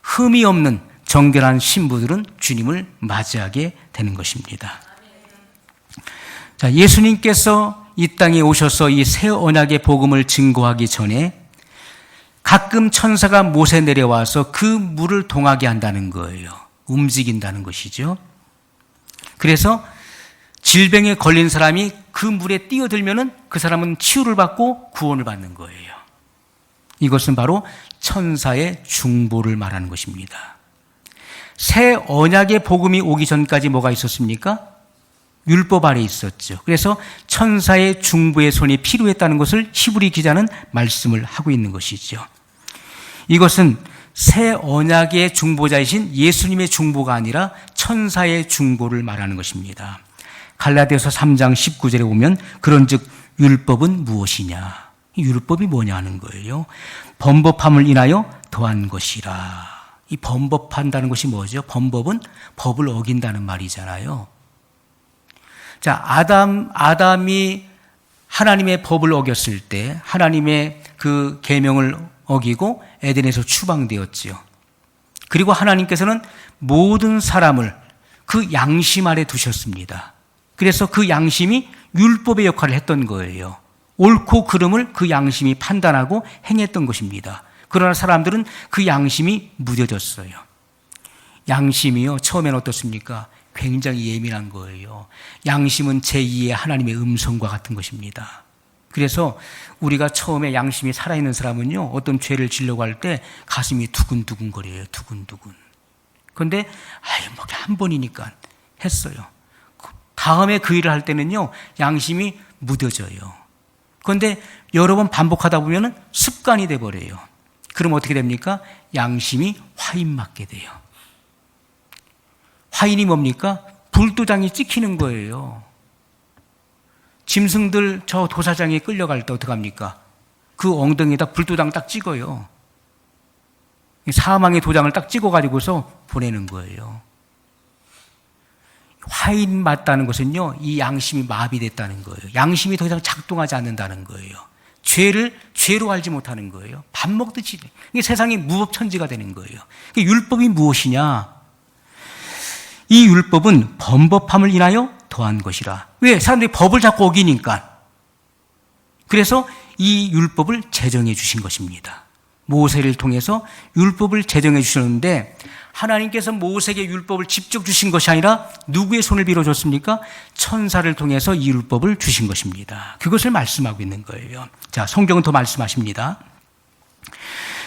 흠이 없는 정결한 신부들은 주님을 맞이하게 되는 것입니다. 자, 예수님께서 이 땅에 오셔서 이 새 언약의 복음을 증거하기 전에 가끔 천사가 못에 내려와서 그 물을 동하게 한다는 거예요. 움직인다는 것이죠. 그래서 질병에 걸린 사람이 그 물에 뛰어들면은 그 사람은 치유를 받고 구원을 받는 거예요. 이것은 바로 천사의 중보를 말하는 것입니다. 새 언약의 복음이 오기 전까지 뭐가 있었습니까? 율법 아래 있었죠. 그래서 천사의 중보의 손이 필요했다는 것을 히브리 기자는 말씀을 하고 있는 것이죠. 이것은 새 언약의 중보자이신 예수님의 중보가 아니라 천사의 중보를 말하는 것입니다. 갈라디아서 3장 19절에 보면 그런즉 율법은 무엇이냐? 율법이 뭐냐 하는 거예요. 범법함을 인하여 더한 것이라. 이 범법한다는 것이 뭐죠? 범법은 법을 어긴다는 말이잖아요. 자, 아담이 하나님의 법을 어겼을 때 하나님의 그 계명을 어기고 에덴에서 추방되었지요. 그리고 하나님께서는 모든 사람을 그 양심 아래 두셨습니다. 그래서 그 양심이 율법의 역할을 했던 거예요. 옳고 그름을 그 양심이 판단하고 행했던 것입니다. 그러나 사람들은 그 양심이 무뎌졌어요. 양심이요, 처음에는 어떻습니까? 굉장히 예민한 거예요. 양심은 제2의 하나님의 음성과 같은 것입니다. 그래서 우리가 처음에 양심이 살아있는 사람은요, 어떤 죄를 지려고 할 때 가슴이 두근두근 거려요. 두근두근. 그런데 뭐 한 번이니까 했어요. 다음에 그 일을 할 때는요, 양심이 무뎌져요. 그런데 여러 번 반복하다 보면 습관이 돼버려요. 그럼 어떻게 됩니까? 양심이 화인 맞게 돼요. 화인이 뭡니까? 불도장이 찍히는 거예요. 짐승들 저 도사장에 끌려갈 때 어떡합니까? 그 엉덩이에다 불도장 딱 찍어요. 사망의 도장을 딱 찍어가지고서 보내는 거예요. 화인 맞다는 것은요, 이 양심이 마비됐다는 거예요. 양심이 더 이상 작동하지 않는다는 거예요. 죄를 죄로 알지 못하는 거예요. 밥 먹듯이. 이게 세상이 무법천지가 되는 거예요. 율법이 무엇이냐? 이 율법은 범법함을 인하여 더한 것이라. 왜? 사람들이 법을 자꾸 어기니까. 그래서 이 율법을 제정해 주신 것입니다. 모세를 통해서 율법을 제정해 주셨는데, 하나님께서 모세에게 율법을 직접 주신 것이 아니라 누구의 손을 빌어줬습니까? 천사를 통해서 이 율법을 주신 것입니다. 그것을 말씀하고 있는 거예요. 자, 성경은 더 말씀하십니다.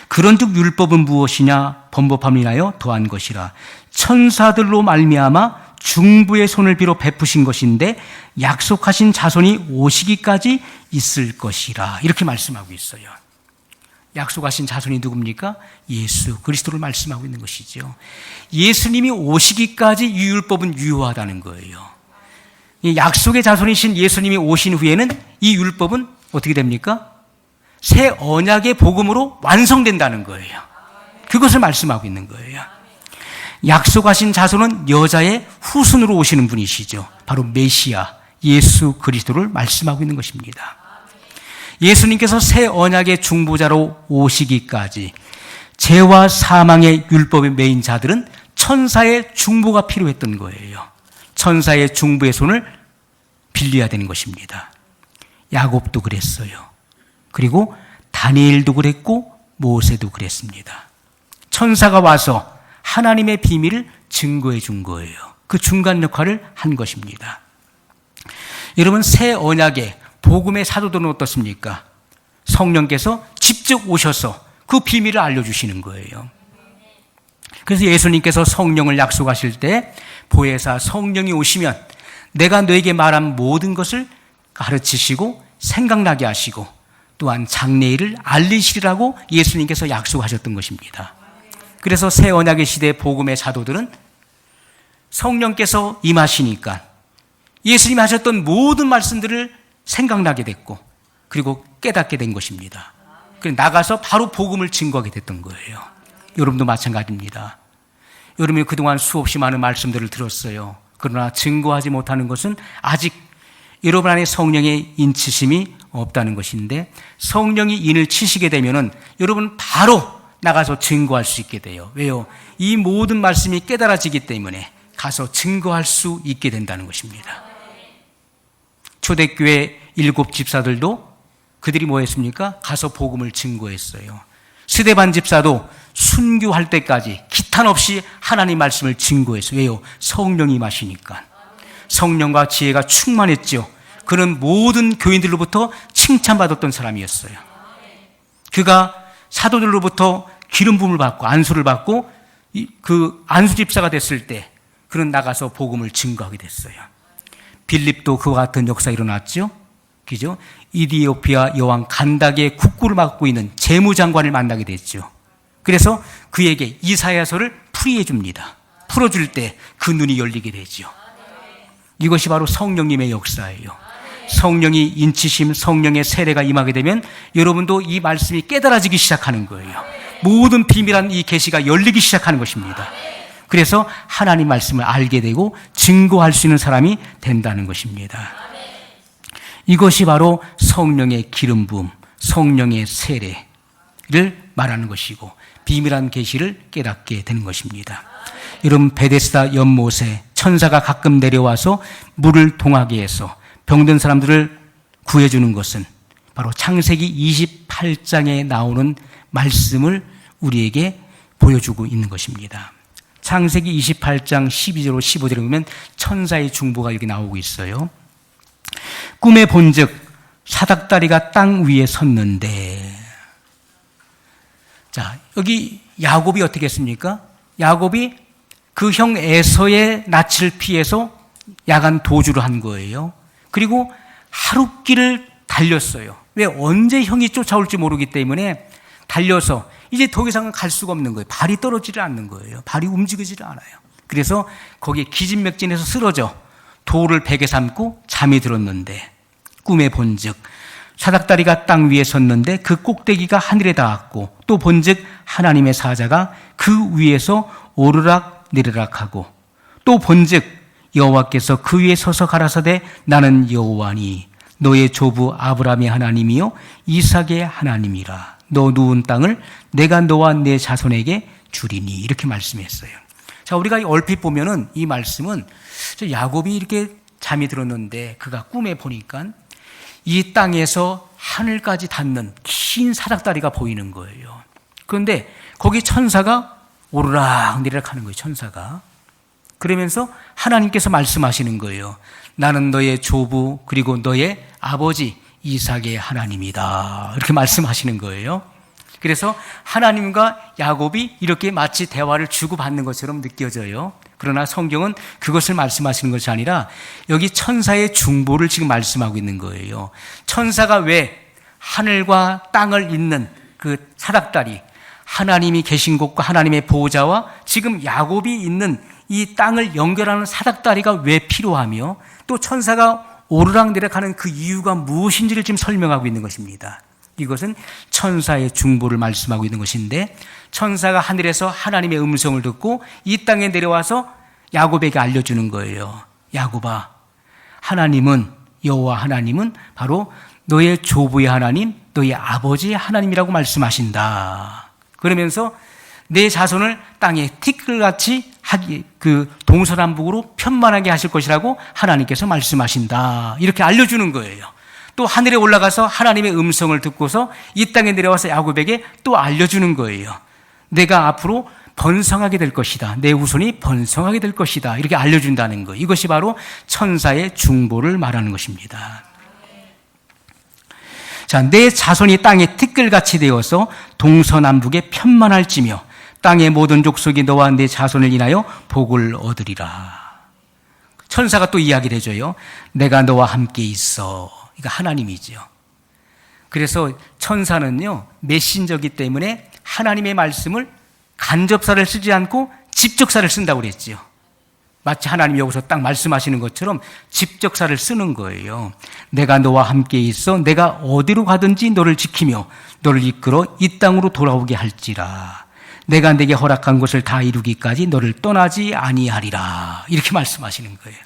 그런즉 율법은 무엇이냐? 범법함을 인하여 더한 것이라. 천사들로 말미암아 중부의 손을 빌어 베푸신 것인데 약속하신 자손이 오시기까지 있을 것이라. 이렇게 말씀하고 있어요. 약속하신 자손이 누굽니까? 예수 그리스도를 말씀하고 있는 것이죠. 예수님이 오시기까지 이 율법은 유효하다는 거예요. 이 약속의 자손이신 예수님이 오신 후에는 이 율법은 어떻게 됩니까? 새 언약의 복음으로 완성된다는 거예요. 그것을 말씀하고 있는 거예요. 약속하신 자손은 여자의 후손으로 오시는 분이시죠. 바로 메시아 예수 그리스도를 말씀하고 있는 것입니다. 예수님께서 새 언약의 중보자로 오시기까지 죄와 사망의 율법에 매인 자들은 천사의 중보가 필요했던 거예요. 천사의 중보의 손을 빌려야 되는 것입니다. 야곱도 그랬어요. 그리고 다니엘도 그랬고 모세도 그랬습니다. 천사가 와서 하나님의 비밀을 증거해 준 거예요. 그 중간 역할을 한 것입니다. 여러분, 새 언약의 복음의 사도들은 어떻습니까? 성령께서 직접 오셔서 그 비밀을 알려주시는 거예요. 그래서 예수님께서 성령을 약속하실 때 보혜사 성령이 오시면 내가 너에게 말한 모든 것을 가르치시고 생각나게 하시고 또한 장래일을 알리시리라고 예수님께서 약속하셨던 것입니다. 그래서 새 언약의 시대 복음의 사도들은 성령께서 임하시니까 예수님이 하셨던 모든 말씀들을 생각나게 됐고 그리고 깨닫게 된 것입니다. 그래서 나가서 바로 복음을 증거하게 됐던 거예요. 여러분도 마찬가지입니다. 여러분이 그동안 수없이 많은 말씀들을 들었어요. 그러나 증거하지 못하는 것은 아직 여러분 안에 성령의 인치심이 없다는 것인데, 성령이 인을 치시게 되면은 여러분 바로 나가서 증거할 수 있게 돼요. 왜요? 이 모든 말씀이 깨달아지기 때문에 가서 증거할 수 있게 된다는 것입니다. 초대교회 7 집사들도 그들이 뭐 했습니까? 가서 복음을 증거했어요. 스데반 집사도 순교할 때까지 기탄 없이 하나님 말씀을 증거했어요. 왜요? 성령이 임하시니까. 성령과 지혜가 충만했죠. 그는 모든 교인들로부터 칭찬받았던 사람이었어요. 그가 사도들로부터 기름 부음을 받고 안수를 받고 그 안수 집사가 됐을 때 그는 나가서 복음을 증거하게 됐어요. 빌립도 그와 같은 역사가 일어났죠. 그죠? 이디오피아 여왕 간닥의 국구를 맡고 있는 재무장관을 만나게 됐죠. 그래서 그에게 이사야서를 풀이해 줍니다. 풀어줄 때 그 눈이 열리게 되죠. 이것이 바로 성령님의 역사예요. 성령이 인치심, 성령의 세례가 임하게 되면 여러분도 이 말씀이 깨달아지기 시작하는 거예요. 모든 비밀한 이 계시가 열리기 시작하는 것입니다. 그래서 하나님 말씀을 알게 되고 증거할 수 있는 사람이 된다는 것입니다. 이것이 바로 성령의 기름 부음, 성령의 세례를 말하는 것이고 비밀한 계시를 깨닫게 되는 것입니다. 여러분, 베데스다 연못에 천사가 가끔 내려와서 물을 동하게 해서 병든 사람들을 구해주는 것은 바로 창세기 28장에 나오는 말씀을 우리에게 보여주고 있는 것입니다. 창세기 28장 12절로 15절에 보면 천사의 중보가 이렇게 나오고 있어요. 꿈에 본즉 사닥다리가 땅 위에 섰는데, 자, 여기 야곱이 어떻게 했습니까? 야곱이 그 형 에서의 낯을 피해서 야간 도주를 한 거예요. 그리고 하룻길을 달렸어요. 왜? 언제 형이 쫓아올지 모르기 때문에 달려서 이제 더 이상은 갈 수가 없는 거예요. 발이 떨어지질 않는 거예요. 발이 움직이지를 않아요. 그래서 거기에 기진맥진해서 쓰러져 돌을 베개 삼고 잠이 들었는데, 꿈에 본즉 사닥다리가 땅 위에 섰는데 그 꼭대기가 하늘에 닿았고, 또 본즉 하나님의 사자가 그 위에서 오르락 내리락 하고, 또 본즉 여호와께서 그 위에 서서 가라사대 나는 여호와니 너의 조부 아브라함의 하나님이요 이삭의 하나님이라. 너 누운 땅을 내가 너와 내 자손에게 주리니. 이렇게 말씀했어요. 자, 우리가 얼핏 보면은 이 말씀은 야곱이 이렇게 잠이 들었는데 그가 꿈에 보니까 이 땅에서 하늘까지 닿는 긴 사닥다리가 보이는 거예요. 그런데 거기 천사가 오르락 내리락 하는 거예요. 천사가. 그러면서 하나님께서 말씀하시는 거예요. 나는 너의 조부 그리고 너의 아버지 이삭의 하나님이다. 이렇게 말씀하시는 거예요. 그래서 하나님과 야곱이 이렇게 마치 대화를 주고받는 것처럼 느껴져요. 그러나 성경은 그것을 말씀하시는 것이 아니라 여기 천사의 중보를 지금 말씀하고 있는 거예요. 천사가 왜 하늘과 땅을 잇는 그 사닥다리, 하나님이 계신 곳과 하나님의 보호자와 지금 야곱이 있는 이 땅을 연결하는 사닥다리가 왜 필요하며 또 천사가 오르락내리락하는 그 이유가 무엇인지를 지금 설명하고 있는 것입니다. 이것은 천사의 중보를 말씀하고 있는 것인데 천사가 하늘에서 하나님의 음성을 듣고 이 땅에 내려와서 야곱에게 알려주는 거예요. 야곱아, 하나님은 여호와 하나님은 바로 너의 조부의 하나님, 너의 아버지의 하나님이라고 말씀하신다. 그러면서 내 자손을 땅에 티끌같이 동서남북으로 편만하게 하실 것이라고 하나님께서 말씀하신다. 이렇게 알려주는 거예요. 또 하늘에 올라가서 하나님의 음성을 듣고서 이 땅에 내려와서 야곱에게 또 알려주는 거예요. 내가 앞으로 번성하게 될 것이다. 내 후손이 번성하게 될 것이다. 이렇게 알려준다는 거. 이것이 바로 천사의 중보를 말하는 것입니다. 자, 내 자손이 땅에 티끌같이 되어서 동서남북에 편만할지며 땅의 모든 족속이 너와 내 자손을 인하여 복을 얻으리라. 천사가 또 이야기를 해줘요. 내가 너와 함께 있어. 이거 하나님이죠. 그래서 천사는요, 메신저기 때문에 하나님의 말씀을 간접사를 쓰지 않고 직접사를 쓴다고 그랬죠. 마치 하나님이 여기서 딱 말씀하시는 것처럼 직접사를 쓰는 거예요. 내가 너와 함께 있어 내가 어디로 가든지 너를 지키며 너를 이끌어 이 땅으로 돌아오게 할지라. 내가 내게 허락한 것을 다 이루기까지 너를 떠나지 아니하리라. 이렇게 말씀하시는 거예요.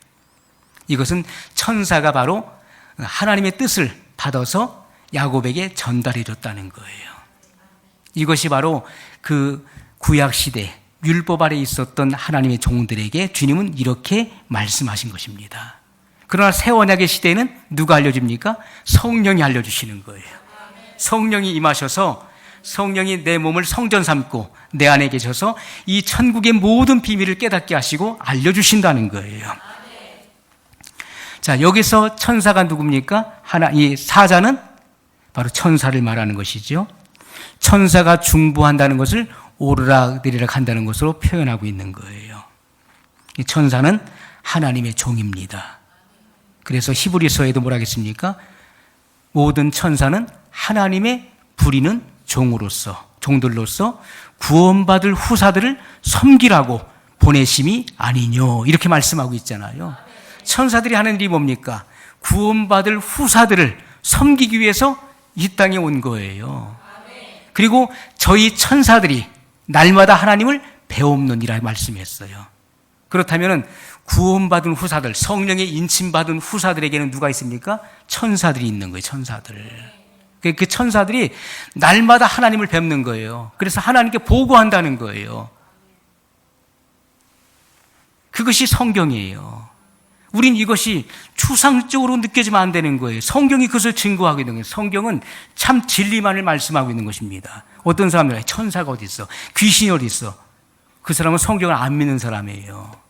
이것은 천사가 바로 하나님의 뜻을 받아서 야곱에게 전달해 줬다는 거예요. 이것이 바로 그 구약시대 율법 아래 있었던 하나님의 종들에게 주님은 이렇게 말씀하신 것입니다. 그러나 새 언약의 시대에는 누가 알려줍니까? 성령이 알려주시는 거예요. 성령이 임하셔서 성령이 내 몸을 성전 삼고 내 안에 계셔서 이 천국의 모든 비밀을 깨닫게 하시고 알려주신다는 거예요. 자, 여기서 천사가 누굽니까? 이 사자는 바로 천사를 말하는 것이죠. 천사가 중보한다는 것을 오르락내리락 한다는 것으로 표현하고 있는 거예요. 이 천사는 하나님의 종입니다. 그래서 히브리서에도 뭐라 하겠습니까? 모든 천사는 하나님의 부리는 종들로서 구원받을 후사들을 섬기라고 보내심이 아니뇨. 이렇게 말씀하고 있잖아요. 천사들이 하는 일이 뭡니까? 구원받을 후사들을 섬기기 위해서 이 땅에 온 거예요. 그리고 저희 천사들이 날마다 하나님을 배움느니라 말씀했어요. 그렇다면 구원받은 후사들, 성령의 인침받은 후사들에게는 누가 있습니까? 천사들이 있는 거예요. 천사들. 그 천사들이 날마다 하나님을 뵙는 거예요. 그래서 하나님께 보고한다는 거예요. 그것이 성경이에요. 우린 이것이 추상적으로 느껴지면 안 되는 거예요. 성경이 그것을 증거하고 있는 거예요. 성경은 참 진리만을 말씀하고 있는 것입니다. 어떤 사람들은 천사가 어디 있어? 귀신이 어디 있어? 그 사람은 성경을 안 믿는 사람이에요.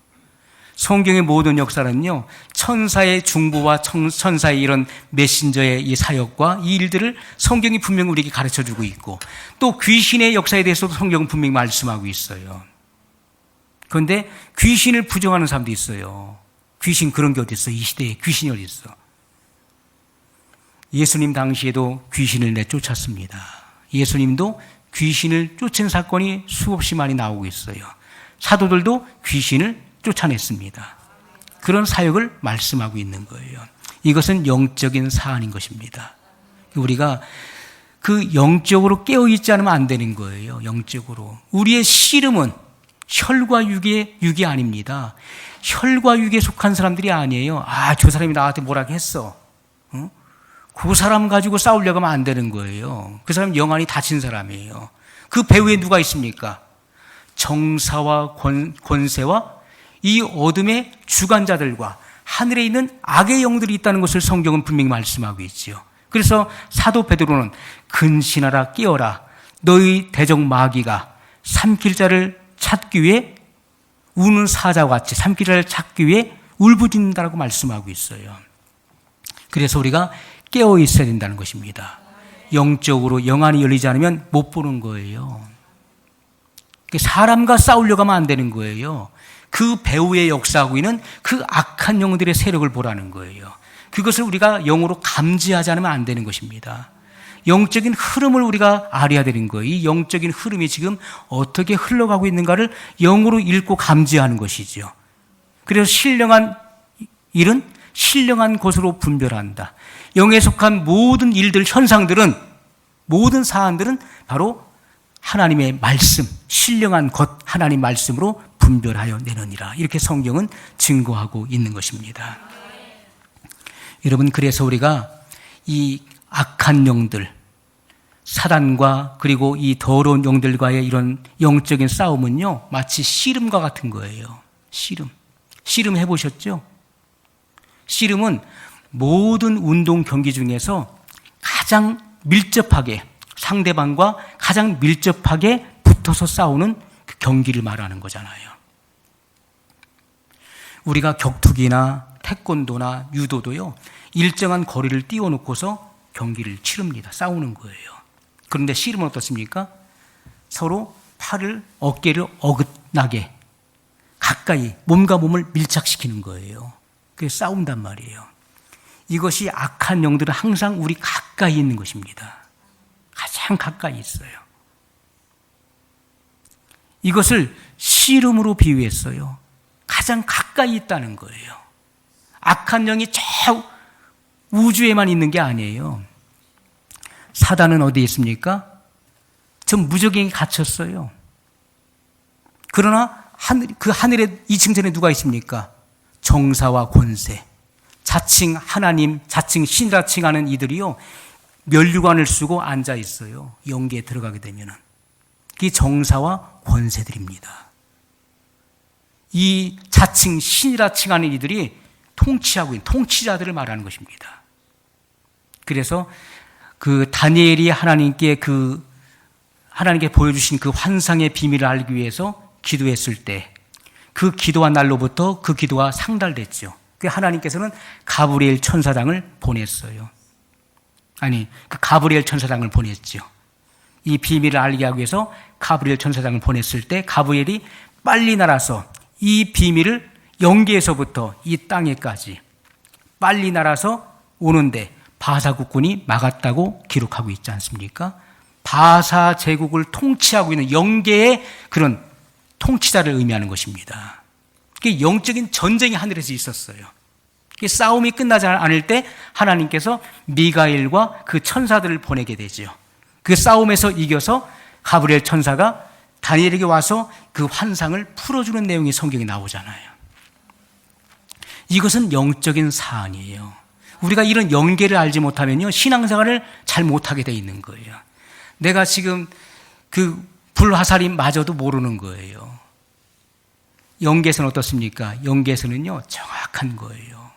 성경의 모든 역사는요, 천사의 중보와 천사의 이런 메신저의 이 사역과 이 일들을 성경이 분명히 우리에게 가르쳐 주고 있고, 또 귀신의 역사에 대해서도 성경은 분명히 말씀하고 있어요. 그런데 귀신을 부정하는 사람도 있어요. 귀신 그런 게 어디 있어? 이 시대에 귀신이 어디 있어? 예수님 당시에도 귀신을 내쫓았습니다. 예수님도 귀신을 쫓은 사건이 수없이 많이 나오고 있어요. 사도들도 귀신을 쫓아냈습니다. 그런 사역을 말씀하고 있는 거예요. 이것은 영적인 사안인 것입니다. 우리가 그 영적으로 깨어있지 않으면 안 되는 거예요. 영적으로. 우리의 씨름은 혈과 육이 아닙니다. 혈과 육에 속한 사람들이 아니에요. 아, 저 사람이 나한테 뭐라고 했어. 그 사람 가지고 싸우려고 하면 안 되는 거예요. 그 사람 영안이 닫힌 사람이에요. 그 배후에 누가 있습니까? 정사와 권세와 이 어둠의 주관자들과 하늘에 있는 악의 영들이 있다는 것을 성경은 분명히 말씀하고 있지요. 그래서 사도 베드로는 근신하라 깨어라 너희 대적 마귀가 삼킬 자를 찾기 위해 우는 사자와 같이 삼킬 자를 찾기 위해 울부짖는다라고 말씀하고 있어요. 그래서 우리가 깨어 있어야 된다는 것입니다. 영적으로 영안이 열리지 않으면 못 보는 거예요. 사람과 싸우려고 하면 안 되는 거예요. 그 배후에 역사하고 있는 그 악한 영들의 세력을 보라는 거예요. 그것을 우리가 영으로 감지하지 않으면 안 되는 것입니다. 영적인 흐름을 우리가 알아야 되는 거예요. 이 영적인 흐름이 지금 어떻게 흘러가고 있는가를 영으로 읽고 감지하는 것이죠. 그래서 신령한 일은 신령한 것으로 분별한다. 영에 속한 모든 일들, 현상들은, 모든 사안들은 바로 하나님의 말씀, 신령한 것, 하나님 말씀으로 분별하여 내느니라. 이렇게 성경은 증거하고 있는 것입니다. 여러분, 그래서 우리가 이 악한 영들, 사단과 그리고 이 더러운 영들과의 이런 영적인 싸움은요, 마치 씨름과 같은 거예요. 씨름 해보셨죠? 씨름은 모든 운동 경기 중에서 가장 밀접하게, 상대방과 가장 밀접하게 붙어서 싸우는 그 경기를 말하는 거잖아요. 우리가 격투기나 태권도나 유도도요, 일정한 거리를 띄워놓고서 경기를 치릅니다. 싸우는 거예요. 그런데 씨름은 어떻습니까? 서로 팔을, 어깨를 어긋나게 가까이 몸과 몸을 밀착시키는 거예요. 그래서 싸운단 말이에요. 이것이 악한 영들은 항상 우리 가까이 있는 것입니다. 가장 가까이 있어요. 이것을 씨름으로 비유했어요. 가장 가까이 있다는 거예요. 악한 영이 저 우주에만 있는 게 아니에요. 사단은 어디에 있습니까? 저 무적행에 갇혔어요. 그러나 그 하늘에 2층전에 누가 있습니까? 정사와 권세, 자칭 하나님, 자칭 신이라 칭하는 이들이요, 면류관을 쓰고 앉아 있어요. 영계에 들어가게 되면은. 그게 정사와 권세들입니다. 이 자칭 신이라 칭하는 이들이 통치하고 있는 통치자들을 말하는 것입니다. 그래서 그 다니엘이 하나님께 보여주신 그 환상의 비밀을 알기 위해서 기도했을 때 그 기도한 날로부터 그 기도가 상달됐죠. 그 하나님께서는 가브리엘 천사장을 보냈어요. 그 가브리엘 천사장을 보냈죠. 이 비밀을 알게 하기 위해서 가브리엘 천사장을 보냈을 때 가브리엘이 빨리 날아서 이 비밀을 영계에서부터 이 땅에까지 빨리 날아서 오는데 바사 국군이 막았다고 기록하고 있지 않습니까? 바사 제국을 통치하고 있는 영계의 그런 통치자를 의미하는 것입니다. 영적인 전쟁이 하늘에서 있었어요. 싸움이 끝나지 않을 때 하나님께서 미가엘과 그 천사들을 보내게 되죠. 그 싸움에서 이겨서 가브리엘 천사가 다니엘에게 와서 그 환상을 풀어주는 내용이 성경에 나오잖아요. 이것은 영적인 사안이에요. 우리가 이런 영계를 알지 못하면요, 신앙생활을 잘 못하게 돼 있는 거예요. 내가 지금 그 불화살인마저도 모르는 거예요. 영계에서는 어떻습니까? 영계에서는요, 정확한 거예요.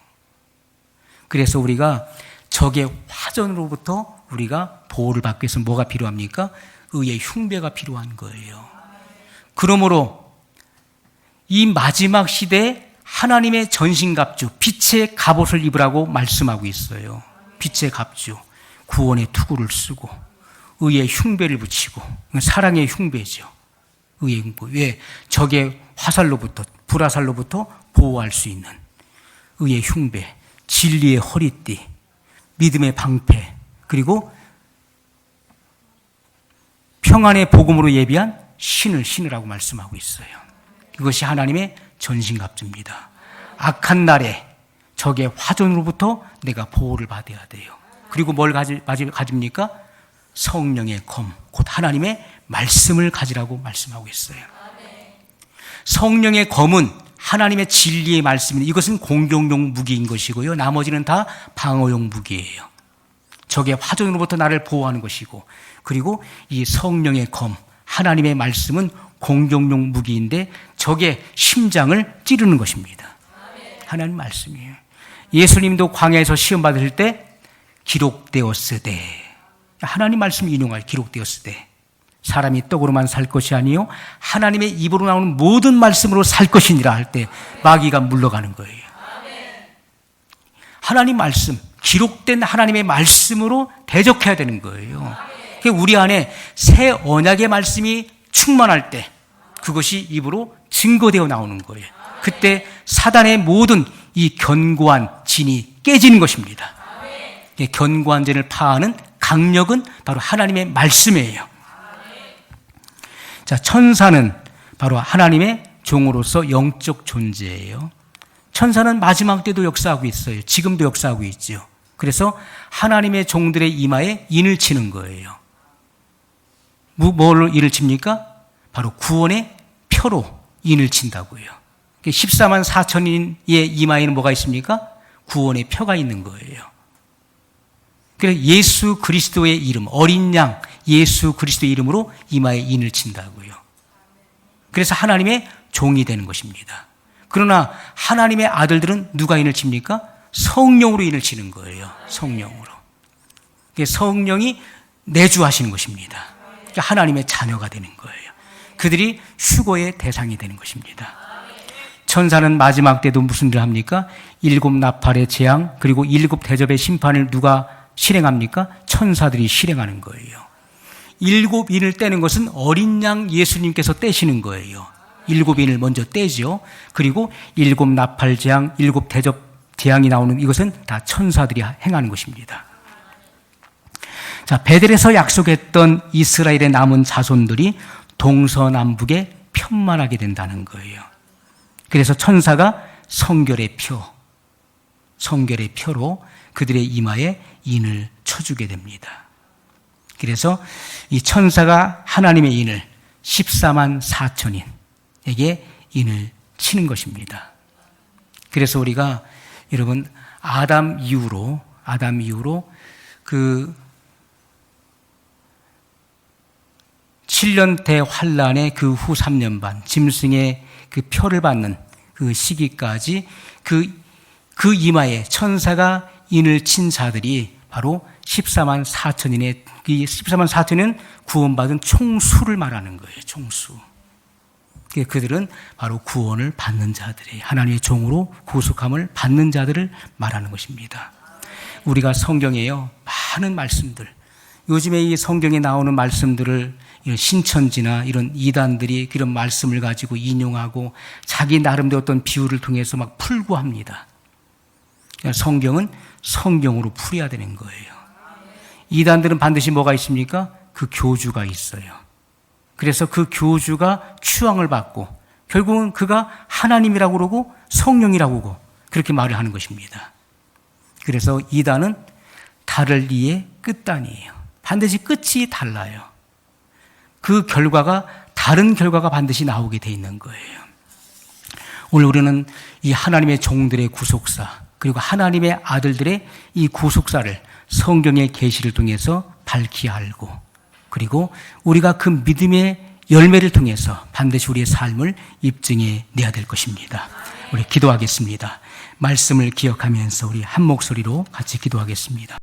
그래서 우리가 적의 화전으로부터 우리가 보호를 받기 위해서 뭐가 필요합니까? 의의 흉배가 필요한 거예요. 그러므로 이 마지막 시대에 하나님의 전신갑주, 빛의 갑옷을 입으라고 말씀하고 있어요. 빛의 갑주, 구원의 투구를 쓰고 의의 흉배를 붙이고, 사랑의 흉배죠. 의의 흉배. 왜? 적의 화살로부터, 불화살로부터 보호할 수 있는 의의 흉배, 진리의 허리띠, 믿음의 방패, 그리고 평안의 복음으로 예비한 신을 신으라고 말씀하고 있어요. 이것이 하나님의 전신갑주입니다. 악한 날에 적의 화전으로부터 내가 보호를 받아야 돼요. 그리고 뭘 가집니까? 성령의 검, 곧 하나님의 말씀을 가지라고 말씀하고 있어요. 성령의 검은 하나님의 진리의 말씀입니다. 이것은 공격용 무기인 것이고요. 나머지는 다 방어용 무기예요. 적의 화전으로부터 나를 보호하는 것이고, 그리고 이 성령의 검, 하나님의 말씀은 공격용 무기인데 적의 심장을 찌르는 것입니다. 하나님 말씀이에요. 예수님도 광야에서 시험 받으실 때 기록되었으되, 하나님 말씀 인용할 기록되었으되, 사람이 떡으로만 살 것이 아니요 하나님의 입으로 나오는 모든 말씀으로 살 것이니라 할 때 마귀가 물러가는 거예요. 하나님 말씀, 기록된 하나님의 말씀으로 대적해야 되는 거예요. 우리 안에 새 언약의 말씀이 충만할 때 그것이 입으로 증거되어 나오는 거예요. 그때 사단의 모든 이 견고한 진이 깨지는 것입니다. 견고한 진을 파하는 강력은 바로 하나님의 말씀이에요. 자, 천사는 바로 하나님의 종으로서 영적 존재예요. 천사는 마지막 때도 역사하고 있어요. 지금도 역사하고 있죠. 그래서 하나님의 종들의 이마에 인을 치는 거예요. 뭘로 인을 칩니까? 바로 구원의 표로 인을 친다고요. 14만 4천인의 이마에는 뭐가 있습니까? 구원의 표가 있는 거예요. 그래서 예수 그리스도의 이름, 어린 양 예수 그리스도의 이름으로 이마에 인을 친다고요. 그래서 하나님의 종이 되는 것입니다. 그러나 하나님의 아들들은 누가 인을 칩니까? 성령으로 인을 치는 거예요. 성령으로. 성령이 내주하시는 것입니다. 하나님의 자녀가 되는 거예요. 그들이 휴거의 대상이 되는 것입니다. 천사는 마지막 때도 무슨 일을 합니까? 7 나팔의 재앙, 그리고 7 대접의 심판을 누가 실행합니까? 천사들이 실행하는 거예요. 7 인을 떼는 것은 어린 양 예수님께서 떼시는 거예요. 7 인을 먼저 떼죠. 그리고 7 나팔 재앙, 7 대접 재앙이 나오는 이것은 다 천사들이 행하는 것입니다. 자, 베델에서 약속했던 이스라엘의 남은 자손들이 동서남북에 편만하게 된다는 거예요. 그래서 천사가 성결의 표로 그들의 이마에 인을 쳐주게 됩니다. 그래서 이 천사가 하나님의 인을 14만 4천인에게 인을 치는 것입니다. 그래서 우리가 여러분 아담 이후로 그 7년 대환란의 그 후 3년 반 짐승의 그 표를 받는 그 시기까지 그 이마에 천사가 인을 친 자들이 바로 14만 4천인의 이 14만 4천은 구원받은 총수를 말하는 거예요. 총수. 그들은 바로 구원을 받는 자들이 하나님의 종으로 구속함을 받는 자들을 말하는 것입니다. 우리가 성경에요 많은 말씀들, 요즘에 이 성경에 나오는 말씀들을 신천지나 이런 이단들이 그런 말씀을 가지고 인용하고 자기 나름대로 어떤 비유를 통해서 막 풀고 합니다. 성경은 성경으로 풀어야 되는 거예요. 이단들은 반드시 뭐가 있습니까? 그 교주가 있어요. 그래서 그 교주가 추앙을 받고 결국은 그가 하나님이라고 그러고 성령이라고 그러고 그렇게 말을 하는 것입니다. 그래서 이단은 다를 이의 끝단이에요. 반드시 끝이 달라요. 그 결과가 다른 결과가 반드시 나오게 돼 있는 거예요. 오늘 우리는 이 하나님의 종들의 구속사 그리고 하나님의 아들들의 이 구속사를 성경의 계시를 통해서 밝히 알고 그리고 우리가 그 믿음의 열매를 통해서 반드시 우리의 삶을 입증해 내야 될 것입니다. 우리 기도하겠습니다. 말씀을 기억하면서 우리 한 목소리로 같이 기도하겠습니다.